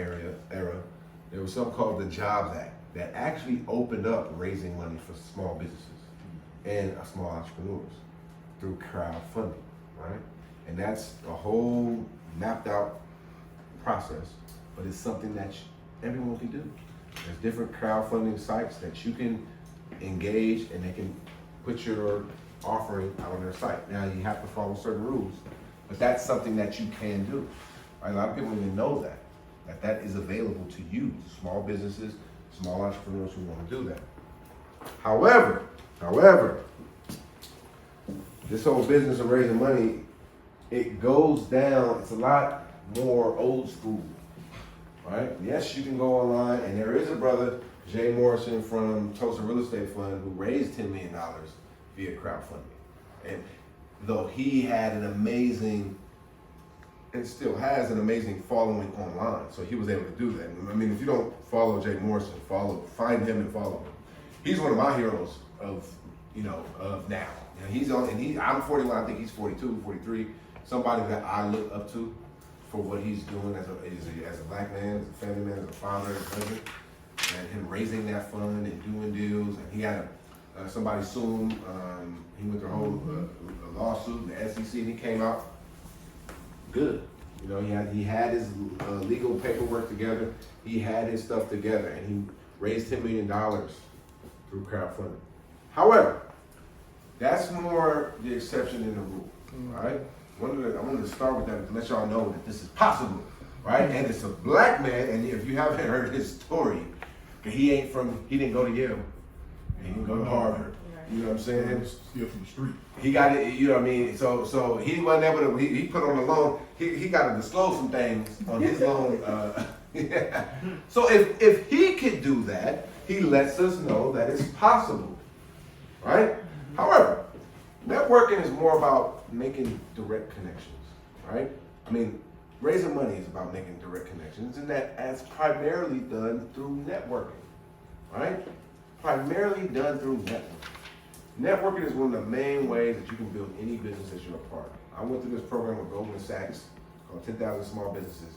era, there was something called the Jobs Act that actually opened up raising money for small businesses and small entrepreneurs through crowdfunding, right? And that's a whole mapped out process, but it's something that everyone can do. There's different crowdfunding sites that you can engage and they can put your offering out on their site. Now you have to follow certain rules, but that's something that you can do. Right? A lot of people don't even know that is available to you, small businesses, small entrepreneurs who want to do that. However, this whole business of raising money, it goes down, it's a lot more old school right? Yes, you can go online, and there is a brother, Jay Morrison from Tulsa Real Estate Fund, who raised $10 million via crowdfunding. And though he had an amazing, and still has an amazing following online, so he was able to do that. I mean, if you don't follow Jay Morrison, find him and follow him. He's one of my heroes of now. I'm 41, I think he's 42, 43. Somebody that I look up to for what he's doing as a black man, as a family man, as a father, as a husband, and him raising that fund and doing deals. And he had somebody sued him. He went through a whole lawsuit, the SEC, and he came out good. He had his legal paperwork together. He had his stuff together, and he raised $10 million through crowdfunding. However, that's more the exception than the rule, right? I wanted to start with that to let y'all know that this is possible, right? And it's a black man, and if you haven't heard his story, he didn't go to Yale, he didn't go to Harvard. You know what I'm saying? Steal from the street. He got it, you know what I mean? So he wasn't able to, he put on the loan, he got to disclose some things on his loan. Yeah. So if he could do that, he lets us know that it's possible, right? However, networking is more about making direct connections, right? I mean, raising money is about making direct connections, and that's primarily done through networking, right? Primarily done through networking. Networking is one of the main ways that you can build any business that you're a part of. I went through this program with Goldman Sachs called 10,000 Small Businesses,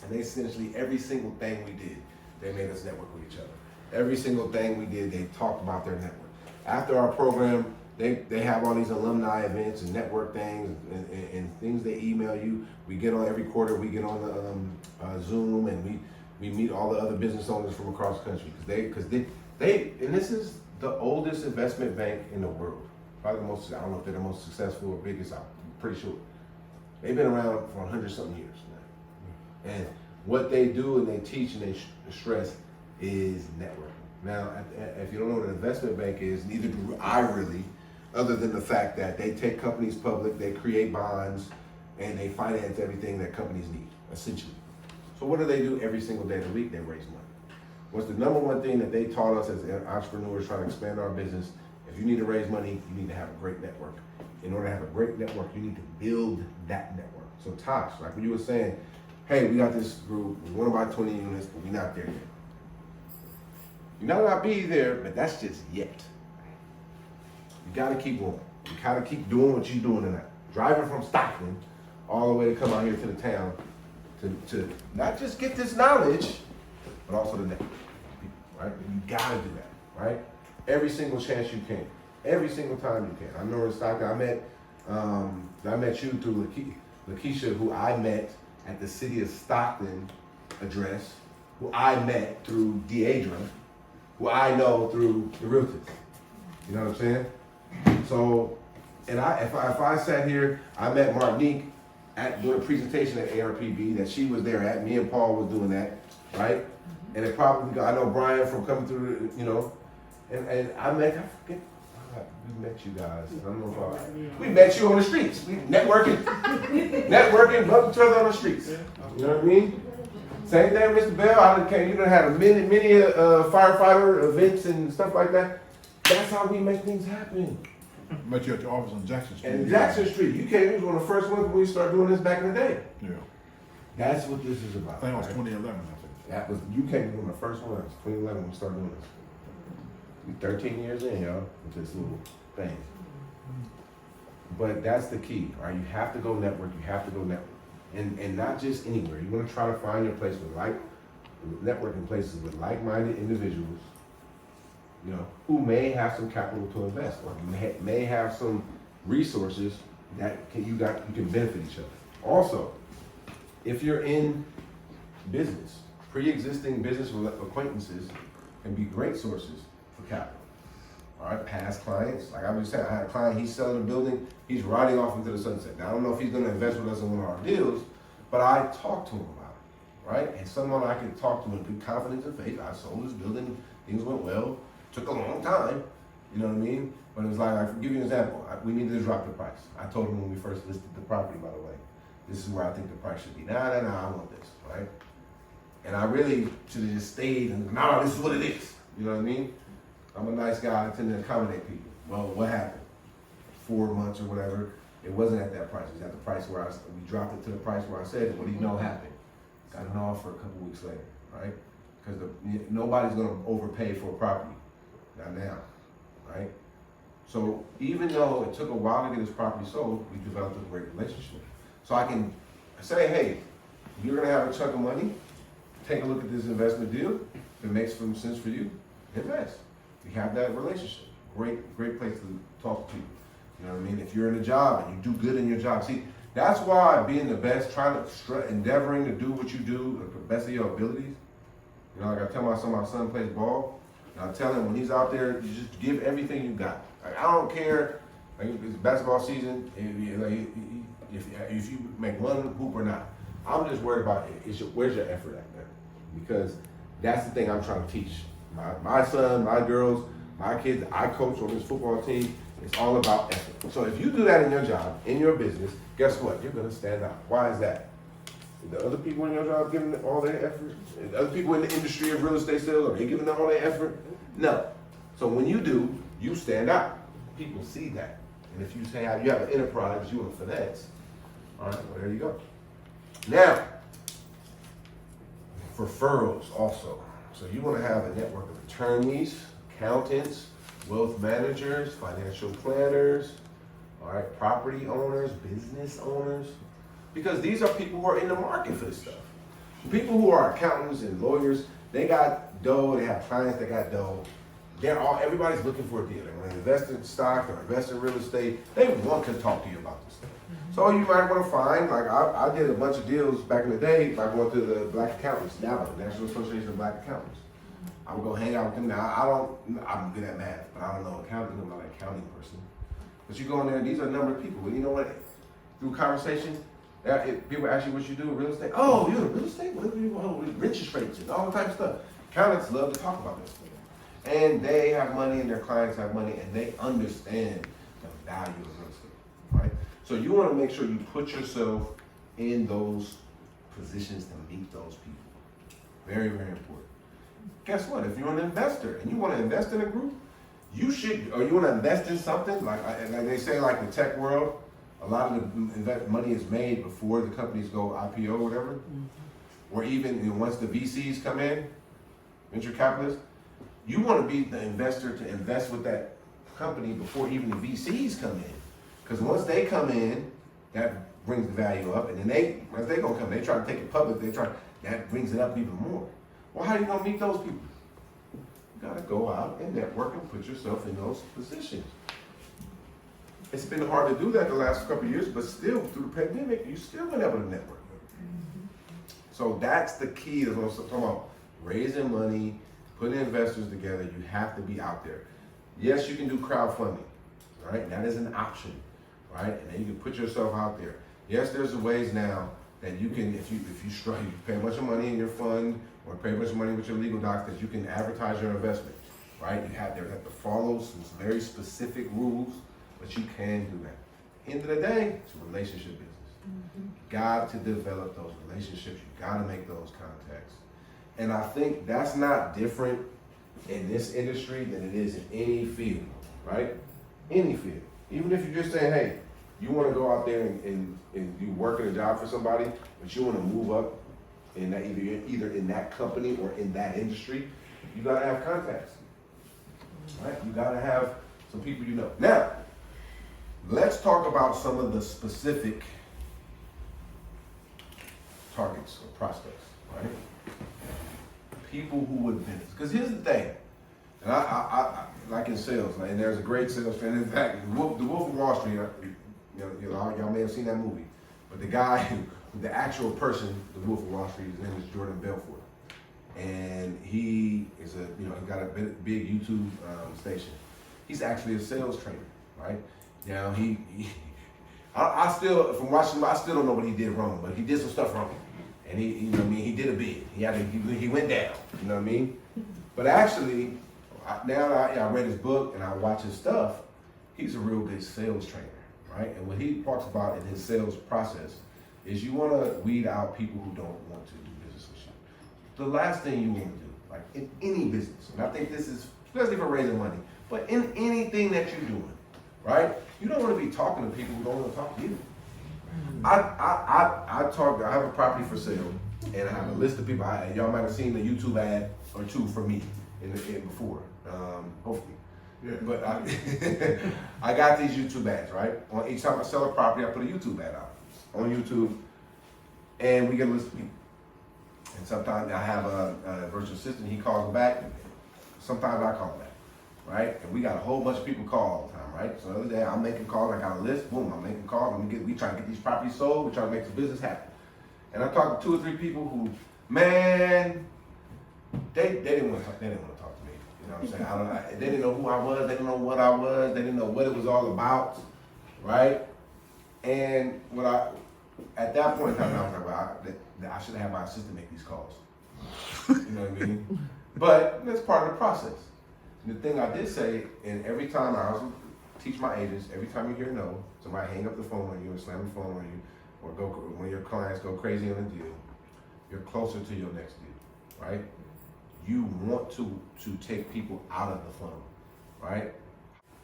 and they essentially, every single thing we did, they made us network with each other. Every single thing we did, they talked about their network. After our program, they have all these alumni events and network things and things they email you. We get on every quarter, we get on the Zoom, and we meet all the other business owners from across the country because they and this is the oldest investment bank in the world. Probably the most, I don't know if they're the most successful or biggest, I'm pretty sure. They've been around for 100-something years now. And what they do and they teach and they stress is networking. Now, if you don't know what an investment bank is, neither do I really, other than the fact that they take companies public, they create bonds, and they finance everything that companies need, essentially. So what do they do every single day of the week? They raise money. What's the number one thing that they taught us as entrepreneurs trying to expand our business? If you need to raise money, you need to have a great network. In order to have a great network, you need to build that network. So Tosh, like when you were saying, hey, we got this group, we want to buy 20 units, but we're not there yet. You might not be there, but that's just yet. You gotta keep going. You gotta keep doing what you're doing tonight. Driving from Stockton all the way to come out here to the town to not just get this knowledge, but also the network, right? You gotta do that, right? Every single chance you can, every single time you can. I remember in Stockton, I met you through Lakeisha, who I met at the City of Stockton address, who I met through Deidre, who I know through the realtors. You know what I'm saying? So, and if I sat here, I met Martinique doing a presentation at ARPB that she was there at. Me and Paul was doing that, right? And it probably, I know Brian from coming through, and I forget, we met you guys. I don't know if we met you on the streets. We networking, bumping each other on the streets. You know what I mean? Same thing, Mr. Bell. You done had many firefighter events and stuff like that. That's how we make things happen. Met you at your office on Jackson Street. And Jackson Street, you came. You was one of the first ones when we started doing this back in the day. Yeah. That's what this is about. I think it was right? 2011. I think. You came one of the first ones. 2011 we started doing this. We 13 years in, y'all, with this little thing. But that's the key, right? You have to go network. You have to go network, and not just anywhere. You want to try to find your place with networking places with like-minded individuals. Who may have some capital to invest, or may have some resources that you can benefit each other. Also, if you're in business, pre-existing business acquaintances can be great sources for capital. All right, past clients, like I was saying, I had a client, he's selling a building, he's riding off into the sunset. Now, I don't know if he's going to invest with us in one of our deals, but I talked to him about it, right? And someone I could talk to with good confidence and faith. I sold his building, things went well. Took a long time, you know what I mean? But it was like, I'll give you an example. We needed to drop the price. I told him when we first listed the property, by the way, this is where I think the price should be. Nah, I want this, right? And I really should have just stayed and, nah, this is what it is. You know what I mean? I'm a nice guy, I tend to accommodate people. Well, what happened? 4 months or whatever, it wasn't at that price. It was at the price where we dropped it to the price where I said it. What do you know happened? Got an offer a couple weeks later, right? Because nobody's gonna overpay for a property, not now, right? So even though it took a while to get this property sold, we developed a great relationship. So I can say, hey, you're gonna have a chunk of money, take a look at this investment deal. If it makes some sense for you, invest. We have that relationship. Great place to talk to people. You know what I mean? If you're in a job and you do good in your job, see, that's why being the best, endeavoring to do what you do, the best of your abilities. You know, like I tell my son plays ball, and I tell him when he's out there, you just give everything you got. Like, I don't care, like it's basketball season, if you make one hoop or not. I'm just worried about where's your effort at, man? Because that's the thing I'm trying to teach. My son, my girls, my kids, I coach on this football team. It's all about effort. So if you do that in your job, in your business, guess what? You're gonna stand out. Why is that? The other people in your job giving all their effort? The other people in the industry of real estate sales, are they giving all their effort? No. So when you do, you stand out. People see that. And if you say how you have an enterprise, you in finance. All right, well, there you go. Now, referrals also. So you want to have a network of attorneys, accountants, wealth managers, financial planners, all right, property owners, business owners, because these are people who are in the market for this stuff. People who are accountants and lawyers, they got dough, they have clients that got dough. Everybody's looking for a deal. They want to invest in stock or invest in real estate. They want to talk to you about this stuff. So you might want to find, like I did a bunch of deals back in the day by going to the Black Accountants, now the National Association of Black Accountants. I would go hang out with them. Now I'm good at math, but I don't know accounting. I'm not an accounting person. But you go in there, these are a number of people. And you know what? Through conversation, people ask you what you do in real estate. Oh, you're in real estate? What do you want? Interest rates and all the type of stuff. Accountants love to talk about this stuff. And they have money and their clients have money and they understand the value of real estate, right? So you want to make sure you put yourself in those positions to meet those people. Very, very important. Guess what? If you're an investor and you want to invest in a group, you should, or you want to invest in something, like they say, like the tech world, a lot of the money is made before the companies go IPO or whatever, or even once the VCs come in, venture capitalists, you want to be the investor to invest with that company before even the VCs come in. Because once they come in, that brings the value up, and then once they gonna come, they try to take it public, that brings it up even more. Well, how are you gonna meet those people? You gotta go out and network and put yourself in those positions. It's been hard to do that the last couple of years, but still, through the pandemic, you still been able to network. So that's the key to what I'm talking about. Raising money, putting investors together, you have to be out there. Yes, you can do crowdfunding, right? That is an option, right? And then you can put yourself out there. Yes, there's ways now that you can, if you struggle, you pay a bunch of money in your fund or pay a bunch of money with your legal docs, that you can advertise your investment, right? You have to follow some very specific rules, but you can do that. End of the day, it's a relationship business. You got to develop those relationships. You got to make those contacts. And I think that's not different in this industry than it is in any field, right? Any field. Even if you're just saying, hey, you want to go out there and you work in a job for somebody, but you want to move up in that, either in that company or in that industry, you got to have contacts, right? You got to have some people you know. Now, let's talk about some of the specific targets or prospects, right? People who would benefit. Because here's the thing, and I like in sales, and there's a great sales fan. In fact, the Wolf of Wall Street, y'all may have seen that movie, but the guy, the actual person, the Wolf of Wall Street, his name is Jordan Belfort, and he is he got a big YouTube station. He's actually a sales trainer, right? Now I still, from watching him, I still don't know what he did wrong, but he did some stuff wrong. And he did a bid. He went down, you know what I mean? But actually, now that I read his book and I watch his stuff, he's a real good sales trainer, right? And what he talks about in his sales process is you want to weed out people who don't want to do business with you. the last thing you want to do, like in any business, and I think this is especially for raising money, but in anything that you're doing, right? You don't want to be talking to people who don't want to talk to you. I have a property for sale, and I have a list of people. Y'all might have seen the YouTube ad or two for me in before, hopefully. Yeah. But I got these YouTube ads, right? On each time I sell a property, I put a YouTube ad out on YouTube, and we get a list of people. And sometimes I have a virtual assistant, he calls back, sometimes I call back, right? And we got a whole bunch of people call all the time, right? So the other day I'm making calls, I got a list, boom, I'm making calls, we trying to get these properties sold, we trying to make the business happen. And I talked to 2 or 3 people who, man, they didn't want to talk to me. You know what I'm saying? They didn't know who I was, they didn't know what I was, they didn't know what it was all about, right? And at that point in time, I was like, well, I should have my assistant make these calls. You know what I mean? But that's part of the process. And the thing I did say, and every time I also teach my agents, every time you hear no, somebody hang up the phone on you or slam the phone on you, or when your clients go crazy on a deal, you're closer to your next deal, right? You want to take people out of the funnel, right?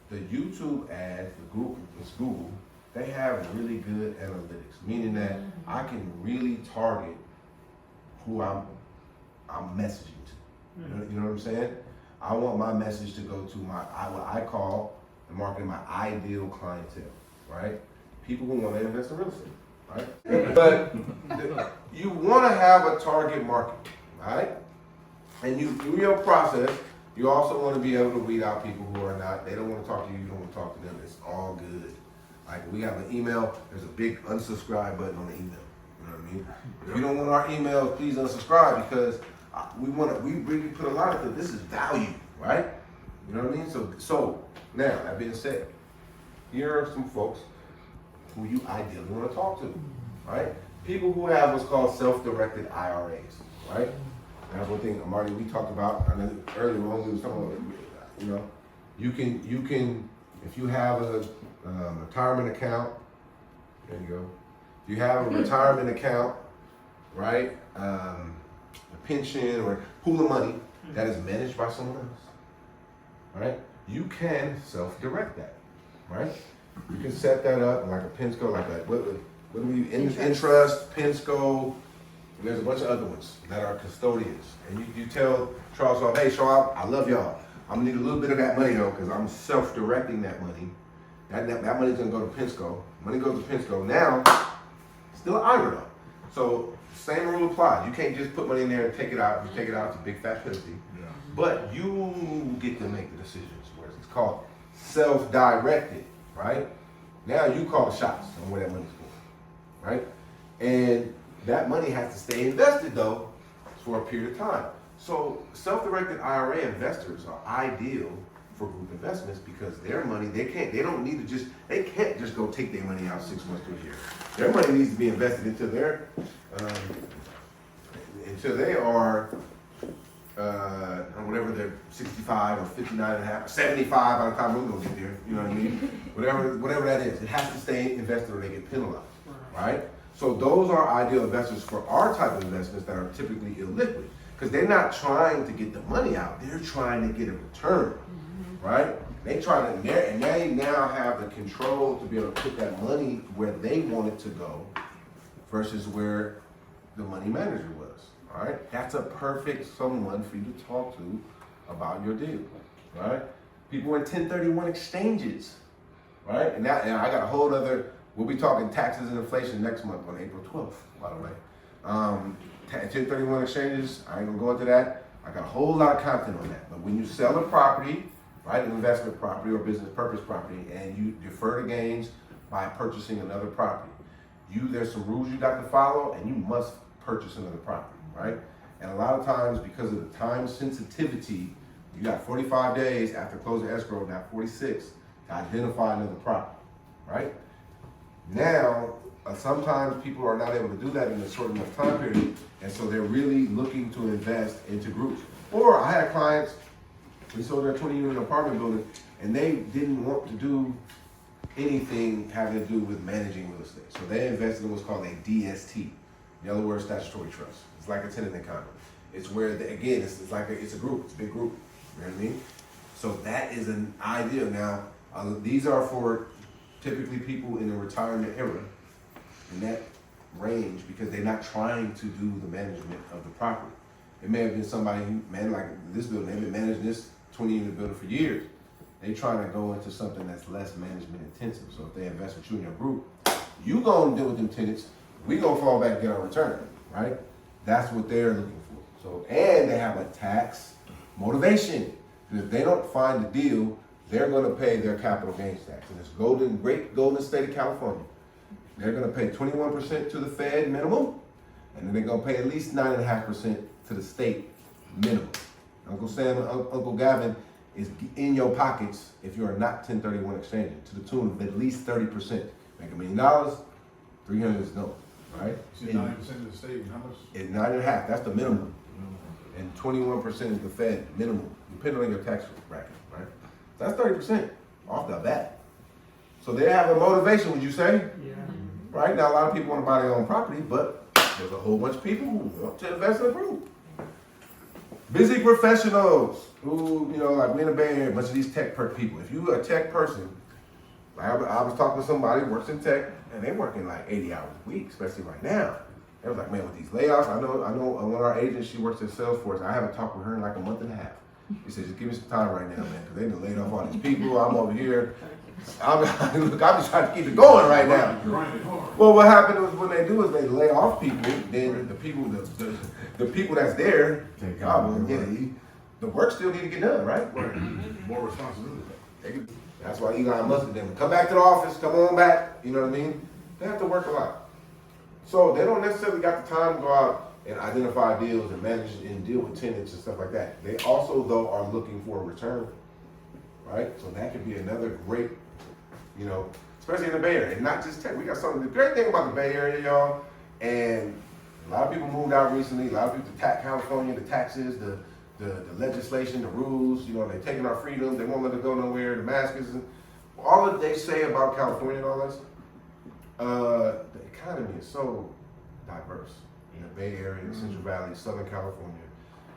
The YouTube ads, Google, they have really good analytics, meaning that I can really target who I'm messaging to. You know what I'm saying? I want my message to go to what I call the marketing my ideal clientele, right? People who want to invest in real estate, right? But you want to have a target market, right? And you, through your process, you also want to be able to weed out people who are not, they don't want to talk to you, you don't want to talk to them. It's all good. Like we have an email, there's a big unsubscribe button on the email. You know what I mean? If you don't want our emails, please unsubscribe because we really put a lot of this is value, right? You know what I mean? So now, that being said, here are some folks who you ideally want to talk to, right? People who have what's called self-directed IRAs, right? That's one thing, Marty, we talked about, I know earlier on we was talking about, you know, you can, if you have a retirement account, there you go. If you have a retirement account, right, a pension or pool of money that is managed by someone else, right, you can self-direct that, right? You can set that up like a Pensco, like a, what do we, Interest, Pensco. There's a bunch of other ones that are custodians. And you tell Charles, hey, Charles, I love y'all. I'm gonna need a little bit of that money though, because I'm self-directing that money. That money's gonna go to Pensco. Money goes to Pensco. Now, still an IRA though. So, same rule applies. You can't just put money in there and take it out. If you take it out, it's a big fat penalty. Yeah. But you get to make the decisions, whereas it's called self-directed, right? Now you call the shots on where that money's going, right? And that money has to stay invested though for a period of time. So self-directed IRA investors are ideal for group investments because their money, they can't just go take their money out 6 months to a year. Their money needs to be invested until they are whatever they're 65 or 59 and a half, 75 by the time we're gonna get there, you know what I mean? Whatever that is, it has to stay invested or they get penalized, right? So those are ideal investors for our type of investments that are typically illiquid because they're not trying to get the money out, they're trying to get a return, right? They try to, and they now have the control to be able to put that money where they want it to go versus where the money manager was, all right? That's a perfect someone for you to talk to about your deal, right? People in 1031 exchanges, right? And I got a whole other, we'll be talking taxes and inflation next month on April 12th, by the way. 1031 exchanges, I ain't gonna go into that. I got a whole lot of content on that. But when you sell a property, right, an investment property or business purpose property, and you defer the gains by purchasing another property, there's some rules you got to follow, and you must purchase another property, right? And a lot of times, because of the time sensitivity, you got 45 days after closing escrow, not 46, to identify another property, right? Now, sometimes people are not able to do that in a short enough time period, and so they're really looking to invest into groups. Or I had clients, we sold their 20-unit apartment building, and they didn't want to do anything having to do with managing real estate. So they invested in what's called a DST, Delaware Statutory Trust. It's like a tenant in common. It's where, again, it's like it's a group. It's a big group. You know what I mean? So that is an idea. Now, these are for typically people in the retirement era, in that range, because they're not trying to do the management of the property. It may have been somebody who, man, like this building, they've been managing this 20-unit building for years. They trying to go into something that's less management intensive. So if they invest with you in your group, you gonna deal with them tenants. We gonna fall back and get our return, right? That's what they're looking for. So, and they have a tax motivation. If they don't find a deal, they're gonna pay their capital gains tax. And it's great golden state of California. They're gonna pay 21% to the Fed minimum, and then they're gonna pay at least 9.5% to the state minimum. Uncle Sam and Uncle Gavin is in your pockets if you are not 1031 exchanging, to the tune of at least 30%. Make $1 million, 300 is no, right? You said 90% of the state, and how much? It's 9.5, that's the minimum. And 21% is the Fed minimum, depending on your tax bracket, right? So that's 30% off the bat. So they have a motivation, would you say? Yeah. Right now, a lot of people want to buy their own property, but there's a whole bunch of people who want to invest in a group. Busy professionals who, like we in the Bay Area, a bunch of these tech people. If you're a tech person, like I was talking to somebody who works in tech, and they working like 80 hours a week, especially right now. They was like, man, with these layoffs, I know one of our agents, she works at Salesforce. I haven't talked with her in like a month and a half. He said, just give me some time right now, man, because they done laid off all these people. I'm over here. I'm just trying to keep it going right now. Well, what happened was when they do is they lay off people, then the people that's there, the work still need to get done, right? More responsibility. That's why Elon Musk them come back to the office, come on back. You know what I mean? They have to work a lot, so they don't necessarily got the time to go out and identify deals and manage and deal with tenants and stuff like that. They also, though, are looking for a return, right? So that could be another great, especially in the Bay Area, and not just tech. We got something. The great thing about the Bay Area, y'all, and a lot of people moved out recently. A lot of people attack California, the taxes, the legislation, the rules. They're taking our freedom. They won't let it go nowhere. The masks, all that they say about California and all this. The economy is so diverse in the Bay Area, the Central Valley, Southern California.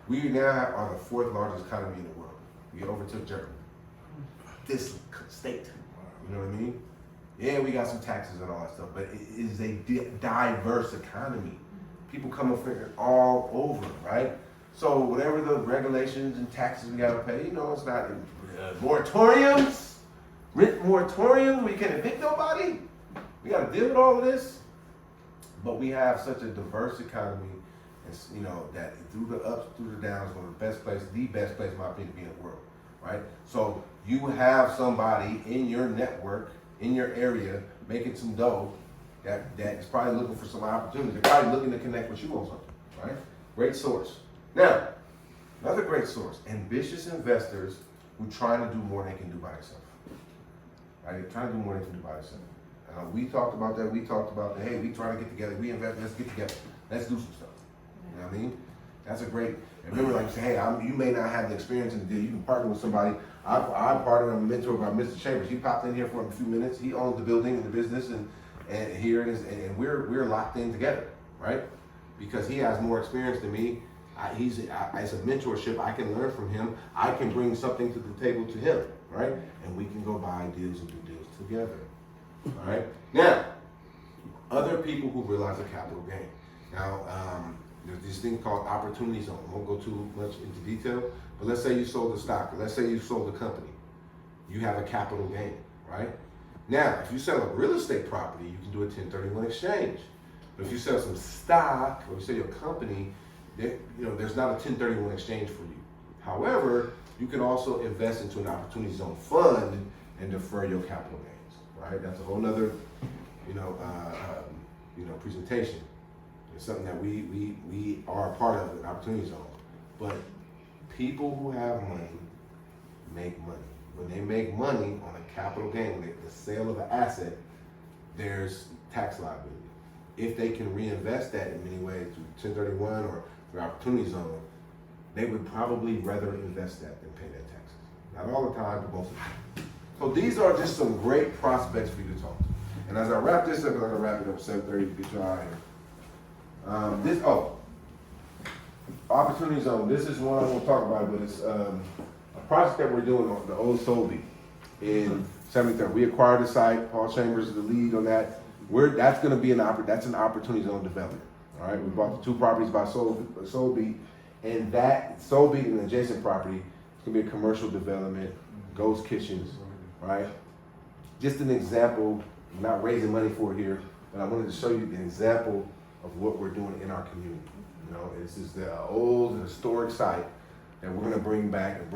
We now are the 4th largest economy in the world. We overtook Germany. This state. You know what I mean? Yeah, we got some taxes and all that stuff, but it is a diverse economy. People come up from all over, right? So whatever the regulations and taxes we gotta pay, it's not moratoriums, rent moratorium. We can't evict nobody. We gotta deal with all of this. But we have such a diverse economy, and that through the ups, through the downs, one of the best place, in my opinion, to be in the world, right? So you have somebody in your network, in your area, making some dough that is probably looking for some opportunities. They're probably looking to connect with you on something, right? Great source. Now, another great source, ambitious investors who trying to do more than they can do by themselves. Right? They're trying to do more than they can do by themselves. We talked about that. We talked about that. Hey, we trying to get together. We invest. Let's get together. Let's do some stuff. You know what I mean? That's a great. And remember, like you say, hey, you may not have the experience in the deal. You can partner with somebody. I'm partnered. I'm a mentor by Mr. Chambers. He popped in here for a few minutes. He owns the building and the business, and here it is. And we're locked in together, right? Because he has more experience than me. It's a mentorship. I can learn from him. I can bring something to the table to him, right? And we can go buy deals and do deals together. All right. Now, other people who realize a capital gain. Now, there's this thing called opportunity zone. I won't go too much into detail, but let's say you sold the stock, or let's say you sold the company. You have a capital gain, right? Now, if you sell a real estate property, you can do a 1031 exchange. But if you sell some stock, or you sell your company, there's not a 1031 exchange for you. However, you can also invest into an opportunity zone fund and defer your capital gains. Right, that's a whole nother, presentation. It's something that we are a part of, an opportunity zone. But people who have money make money. When they make money on a capital gain, the sale of an asset, there's tax liability. If they can reinvest that in many ways through 1031 or through opportunity zone, they would probably rather invest that than pay their taxes. Not all the time, but most of the time. So these are just some great prospects for you to talk to. And as I wrap this up, I'm going to wrap it up at 7:30 to get you out of here. Opportunity Zone. This is one I won't talk about, but it's a project that we're doing on the old Solby in 73rd. We acquired the site. Paul Chambers is the lead on that. That's going to be that's an Opportunity Zone development. All right, we bought the 2 properties by Solby, and that Solby and the adjacent property is going to be a commercial development, ghost kitchens, right? Just an example. I'm not raising money for it here, but I wanted to show you an example of what we're doing in our community. You know, this is the old historic site that we're going to bring back and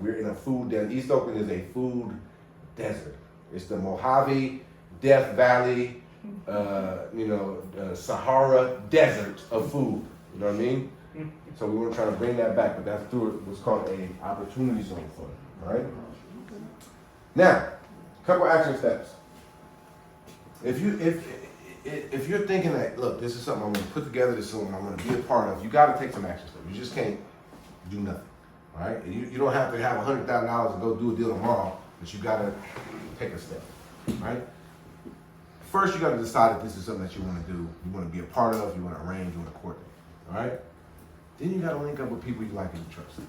we're in a food desert. East Oakland is a food desert. It's the Mojave, Death Valley, Sahara desert of food. You know what I mean? So we want to try to bring that back, but that's through what's called a Opportunity Zone Fund. All right? Now, a couple action steps. If you're thinking that, look, this is something I'm going to put together, this is something I'm going to be a part of, you got to take some action steps. You just can't do nothing, all right? You don't have to have $100,000 and go do a deal tomorrow, but you got to take a step, right? First, you got to decide if this is something that you want to do, you want to be a part of, you want to arrange, you want to coordinate, all right? Then you got to link up with people you like and you trust.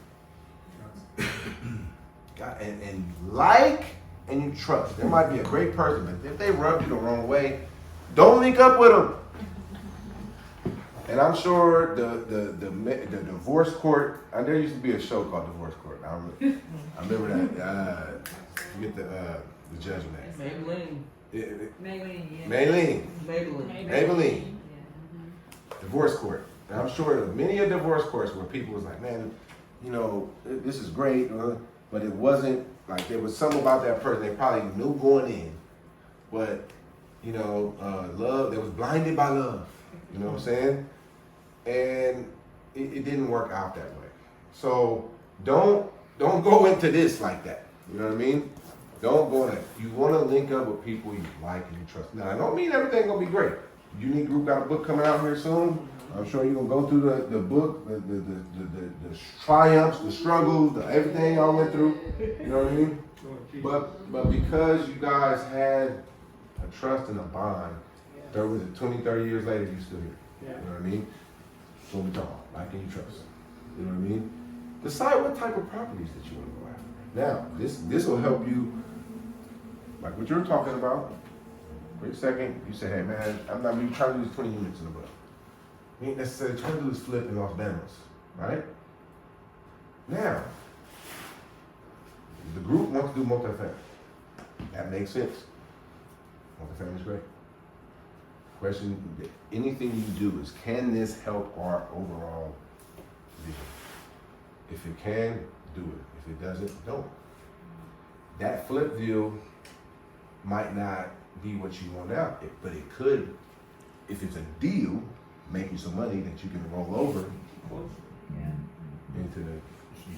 And like and you trust. There might be a great person, but if they rub you the wrong way, don't link up with them. And I'm sure the divorce court, there used to be a show called Divorce Court. I remember that. Forget the judge's name. Maybelline. Divorce court. And I'm sure many of divorce courts where people was like, man, this is great, but it wasn't like there was something about that person they probably knew going in, but love, they was blinded by love. You know what I'm saying? And it didn't work out that way. So don't go into this like that. You know what I mean? Don't go in. You want to link up with people you like and you trust. Now, I don't mean everything gonna be great. Unique Group got a book coming out here soon. I'm sure you're gonna go through the book, the triumphs, the struggles, everything y'all went through. You know what I mean? But because you guys had a trust and a bond, 20, 30 years later, you still here. You know what I mean? So we talk about, like and you trust. You know what I mean? Decide what type of properties that you want to go after. Now, this will help you, like what you're talking about. For a second, you say, hey man, I'm not even trying to do 20 units in a book. You ain't necessarily trying to do is flip in Los Banos, right? Now, the group wants to do multifamily. That makes sense. Multifamily is great. Question, anything you do is, can this help our overall vision? If it can, do it. If it doesn't, don't. That flip deal might not be what you want out, but it could, if it's a deal, make you some money that you can roll over into the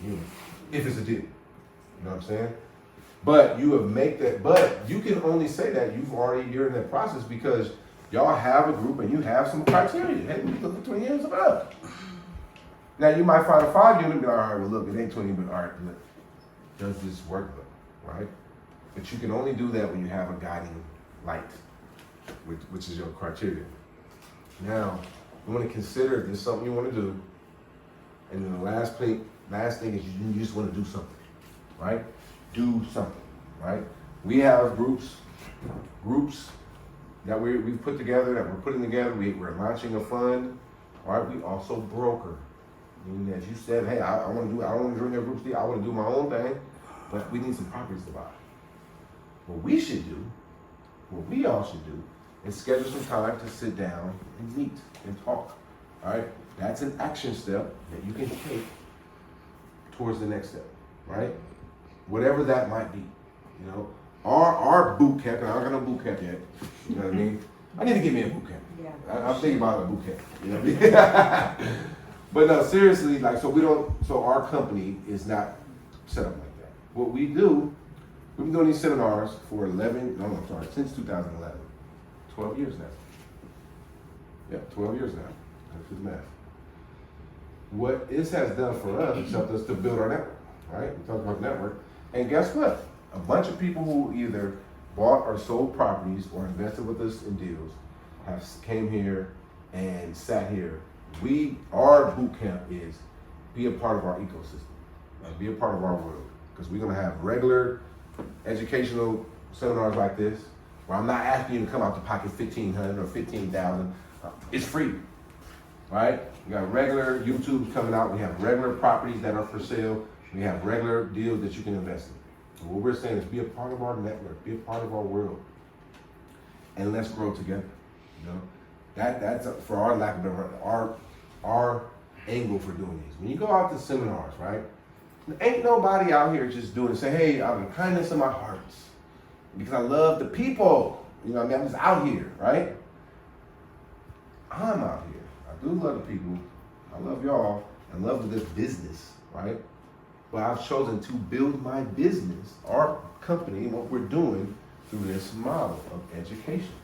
unit. If it's a deal. You know what I'm saying? But you can only say that you're in that process because y'all have a group and you have some criteria. Hey, we look at 20 units and up. Now you might find a 5 unit and be like, all right, well look, it ain't 20, but all right, look, does this work though, right? But you can only do that when you have a guiding light, which is your criteria. Now, you want to consider if there's something you want to do, and then the last thing is you just want to do something, right? Do something, right? We have groups that we've put together, that we're putting together. We're launching a fund, all right? We also broker. Meaning, as you said, hey, I don't want to join your group deal. I want to do my own thing, but we need some properties to buy. What we all should do, is schedule some time to sit down and meet and talk. All right, that's an action step that you can take towards the next step, right? Whatever that might be, our boot camp, and I don't got no boot camp yet. You know what I mean? I need to get me a boot camp. Yeah. I'm thinking about a boot camp. You know what I mean? But no, seriously, so our company is not set up like that. What we do, we've been doing these seminars for since 2011. 12 years now. Yeah, 12 years now. That's the math. What this has done for us is helped us to build our network, right? We talked about network. And guess what? A bunch of people who either bought or sold properties or invested with us in deals came here and sat here. Our boot camp is be a part of our ecosystem, be a part of our world, because we're gonna have regular educational seminars like this, where I'm not asking you to come out to pocket $1,500 or $15,000. It's free, right? We got regular YouTube coming out. We have regular properties that are for sale. We have regular deals that you can invest in. So what we're saying is be a part of our network, be a part of our world, and let's grow together. You know, that's for our lack of a better word, our angle for doing these. When you go out to seminars, right? Ain't nobody out here just doing it. Say, hey, out of the kindness of my heart, because I love the people. You know what I mean? I'm just out here, right? I'm out here. I do love the people. I love y'all and love this business, right? But I've chosen to build my business, our company, what we're doing through this model of education.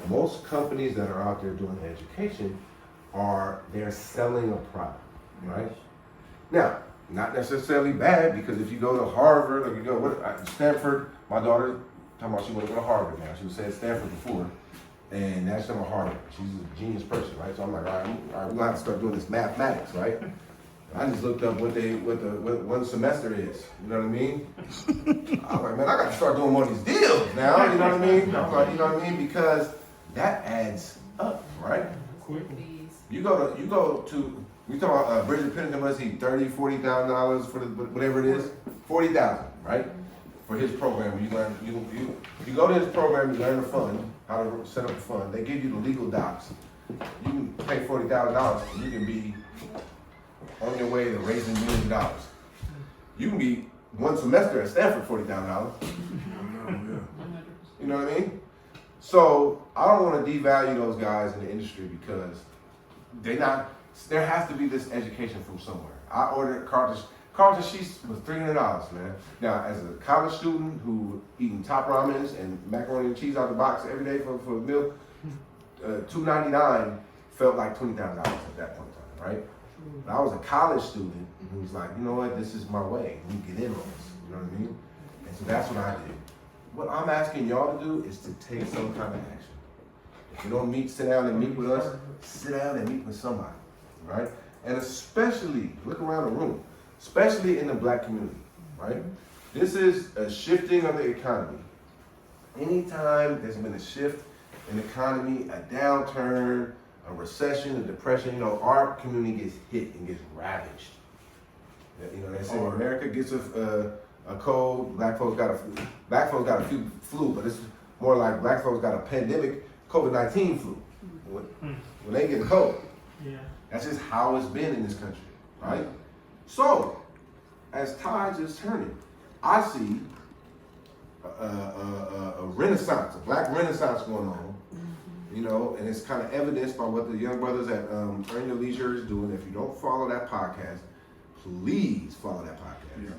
Most companies that are out there doing education they're selling a product, right? Now, not necessarily bad, because if you go to Harvard or you go Stanford, my daughter talking about she want to go to Harvard now. She was saying Stanford before, and now she's talking about Harvard. She's a genius person, right? So I'm like, all right, we're gonna have to start doing this mathematics, right? I just looked up what one semester is. You know what I mean? I'm like, man, I got to start doing more of these deals now. You know what I mean? I'm like, you know what I mean? Because that adds up, right? You go to we talk about Bridget Peterson, was he $40,000 for whatever it is, $40,000, right? For his program, you learn you go to his program, you learn the fund, how to set up a fund. They give you the legal docs. You can pay $40,000, and you can be on your way to raising $1 million. You can be one semester at Stanford $40,000. You know what I mean? So I don't want to devalue those guys in the industry, because there has to be this education from somewhere. I ordered Carlton Sheets was $300, man. Now, as a college student who eating top ramens and macaroni and cheese out the box every day for a meal, $2.99 felt like $20,000 at that point in time, right? But I was a college student who was like, you know what, this is my way. We get in on this, you know what I mean? And so that's what I did. What I'm asking y'all to do is to take some kind of action. If you don't sit down and meet with us, sit down and meet with somebody, right? And especially, look around the room, especially in the black community, right? This is a shifting of the economy. Anytime there's been a shift in the economy, a downturn, a recession, a depression, our community gets hit and gets ravaged. You know, they say when America gets a cold, black folks got a flu, but it's more like black folks got a pandemic, COVID-19 flu. When they get cold. Yeah. That's just how it's been in this country, right? So, as tides is turning, I see a renaissance, a black renaissance going on, and it's kind of evidenced by what the young brothers at Earn Your Leisure is doing. If you don't follow that podcast, please follow that podcast. Yeah,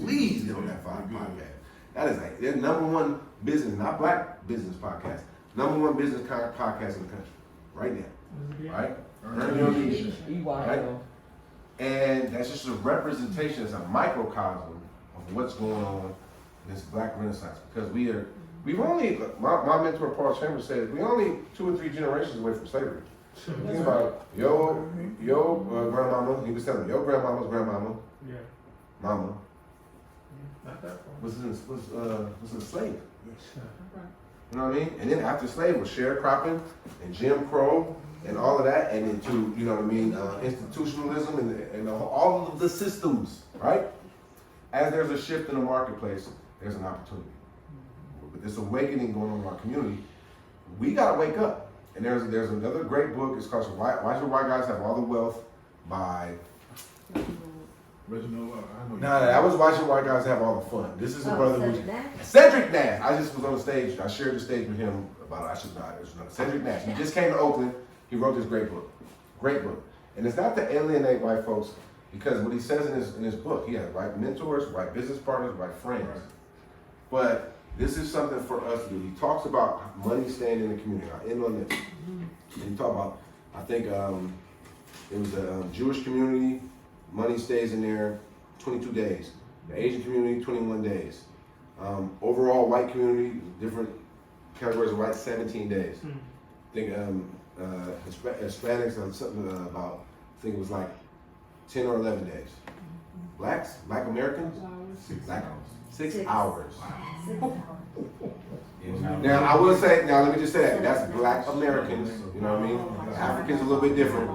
please get on that podcast. That is like their number one business, not black business podcast, number one business podcast in the country, right now, right? Earn Your Leisure, right? And that's just a representation, it's a microcosm of what's going on in this black renaissance, because we've only, my mentor Paul Chambers said, we're only 2 or 3 generations away from slavery. Think about your grandmama, he was telling me, your grandmama's grandmama, mama, was a slave. You know what I mean? And then after slave was sharecropping and Jim Crow and all of that, and into, institutionalism and all of the systems, right? As there's a shift in the marketplace, there's an opportunity. With this awakening going on in our community, we gotta wake up. And there's another great book, it's called Why Should White Guys Have All the Wealth by Reginald, that was Why Should White Guys Have All the Fun. This is a brother who's Cedric Nash. I just was on the stage. I shared the stage with him about Cedric Nash. He just came to Oakland. He wrote this great book. And it's not to alienate white folks, because what he says in his book, he has right mentors, right business partners, right friends. Right. But this is something for us to do. He talks about money staying in the community. I end on this. And he talked about, I think it was a Jewish community, money stays in there 22 days. The Asian community, 21 days. Overall white community, different categories of white, 17 days. I think Hispanics on something about, I think it was like 10 or 11 days. Blacks, Black Americans, 6 hours. 6 hours. Now I will say, now let me just say that's Black Americans, you know what I mean? Africans a little bit different.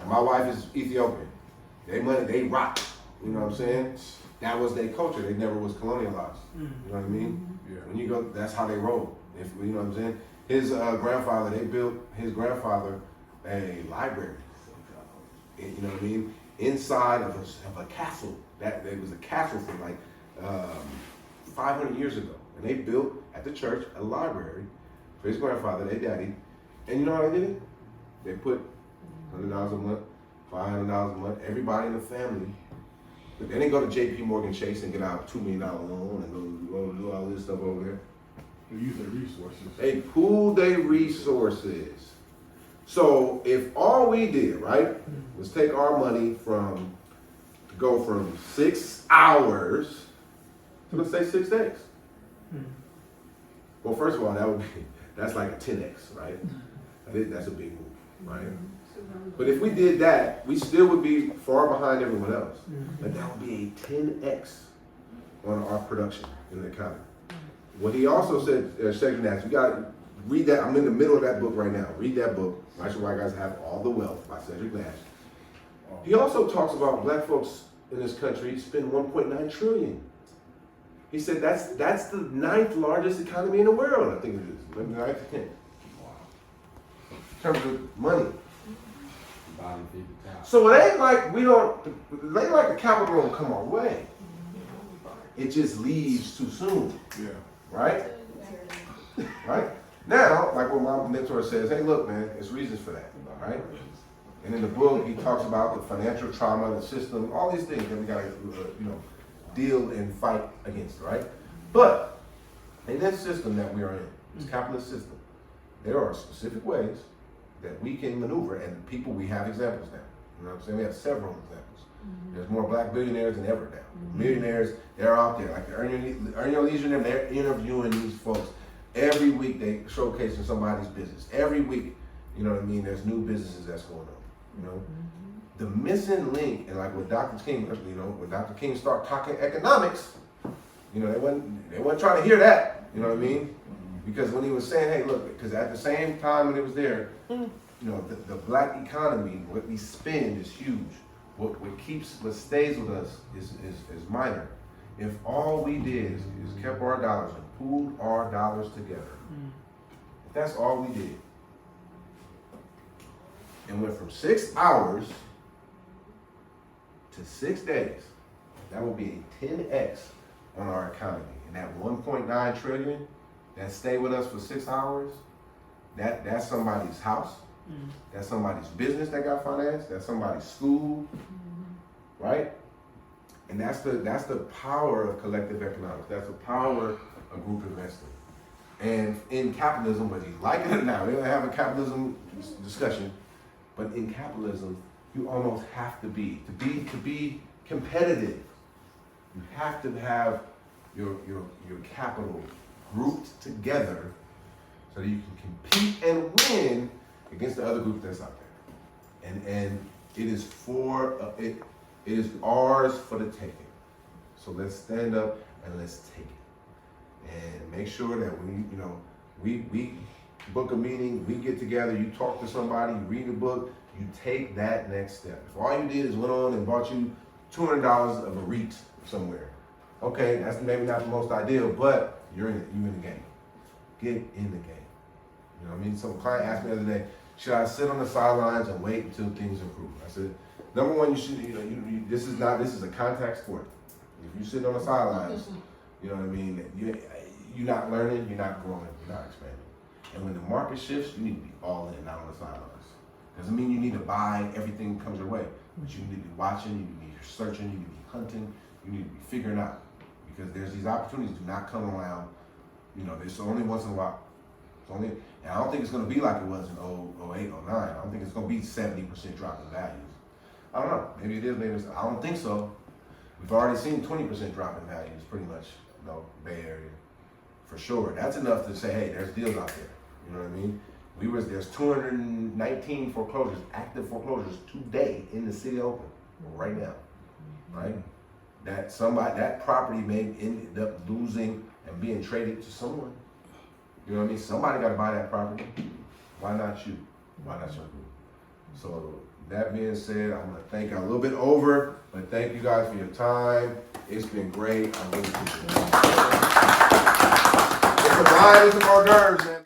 My wife is Ethiopian. They rock, you know what I'm saying? That was their culture. They never was colonialized. You know what I mean? Yeah. When you go, that's how they roll. If you know what I'm saying? His grandfather, they built his grandfather a library. You know what I mean? Inside of a castle. That it was a castle from like 500 years ago, and they built at the church a library for his grandfather, their daddy. And you know how they did it? They put $100 a month, $500 a month, everybody in the family. But they didn't go to J.P. Morgan Chase and get out a $2 million loan and go do all this stuff over there. They use their resources. They pooled their resources. So if all we did, right, was take our money go from 6 hours to, let's say, 6 days. Well, first of all, that's like a 10x, right? That's a big move, right? But if we did that, we still would be far behind everyone else. But that would be a 10x on our production in the economy. What he also said, Secretary Nash, you got to read that. I'm in the middle of that book right now. Read that book, Why Should White Guys Have All the Wealth by Cedric Nash. He also talks about black folks in this country spend 1.9 trillion. He said that's the 9th largest economy in the world, I think it is. Maybe 9th to 10th. In terms of money. So it ain't like the capital don't come our way. It just leaves too soon. Yeah. Right? Right? Now, like what my mentor says, hey, look, man, there's reasons for that, right? And in the book, he talks about the financial trauma, the system, all these things that we got to, deal and fight against, right? But in this system that we are in, this capitalist system, there are specific ways that we can maneuver, and people, we have examples now. You know what I'm saying? We have several examples. There's more black billionaires than ever now. Millionaires, they're out there. Like Earn Your Leisure, they're interviewing these folks. Every week they showcasing somebody's business. Every week, you know what I mean? There's new businesses that's going on, you know? The missing link, and like with Dr. King, when Dr. King started talking economics, they weren't trying to hear that, you know what I mean? Because when he was saying, hey, look, because at the same time when it was there, the black economy, what we spend is huge. What stays with us is minor. If all we did is kept our dollars and pooled our dollars together, if that's all we did, and went from 6 hours to 6 days, that would be a 10x on our economy. And that 1.9 trillion that stay with us for 6 hours, that's somebody's house, that's somebody's business that got financed, that's somebody's school, right? And that's the power of collective economics. That's the power of group investing. And in capitalism, whether you like it or not, we don't have a capitalism discussion, but in capitalism, you almost have to be competitive. You have to have your capital grouped together so that you can compete and win against the other group that's out there. And it is it is ours for the taking. So let's stand up and let's take it. And make sure that we book a meeting, we get together, you talk to somebody, you read a book, you take that next step. If all you did is went on and bought you $200 of a REIT somewhere, okay, that's maybe not the most ideal, but you're in the game. Get in the game. You know what I mean? Some client asked me the other day, should I sit on the sidelines and wait until things improve? I said, number one, you should, this is a contact sport. If you sit on the sidelines, you know what I mean, you're not learning, you're not growing, you're not expanding. And when the market shifts, you need to be all in, not on the sidelines. Doesn't mean you need to buy everything that comes your way, but you need to be watching, you need to be searching, you need to be hunting, you need to be figuring out. Because there's these opportunities do not come around, there's only once in a while. And I don't think it's going to be like it was in 08, 09. I don't think it's going to be 70% drop in values. I don't know. Maybe it is, maybe it's, I don't think so. We've already seen 20% drop in values pretty much, Bay Area. For sure. That's enough to say, hey, there's deals out there. You know what I mean? There's 219 foreclosures, active foreclosures today in the city of Oakland, right now, right? That property may end up losing and being traded to someone. You know what I mean? Somebody gotta buy that property. Why not you? Why not your group? So that being said, I'm gonna thank you a little bit over, but thank you guys for your time. It's been great. I really appreciate it. It's a hors d'oeuvres, man.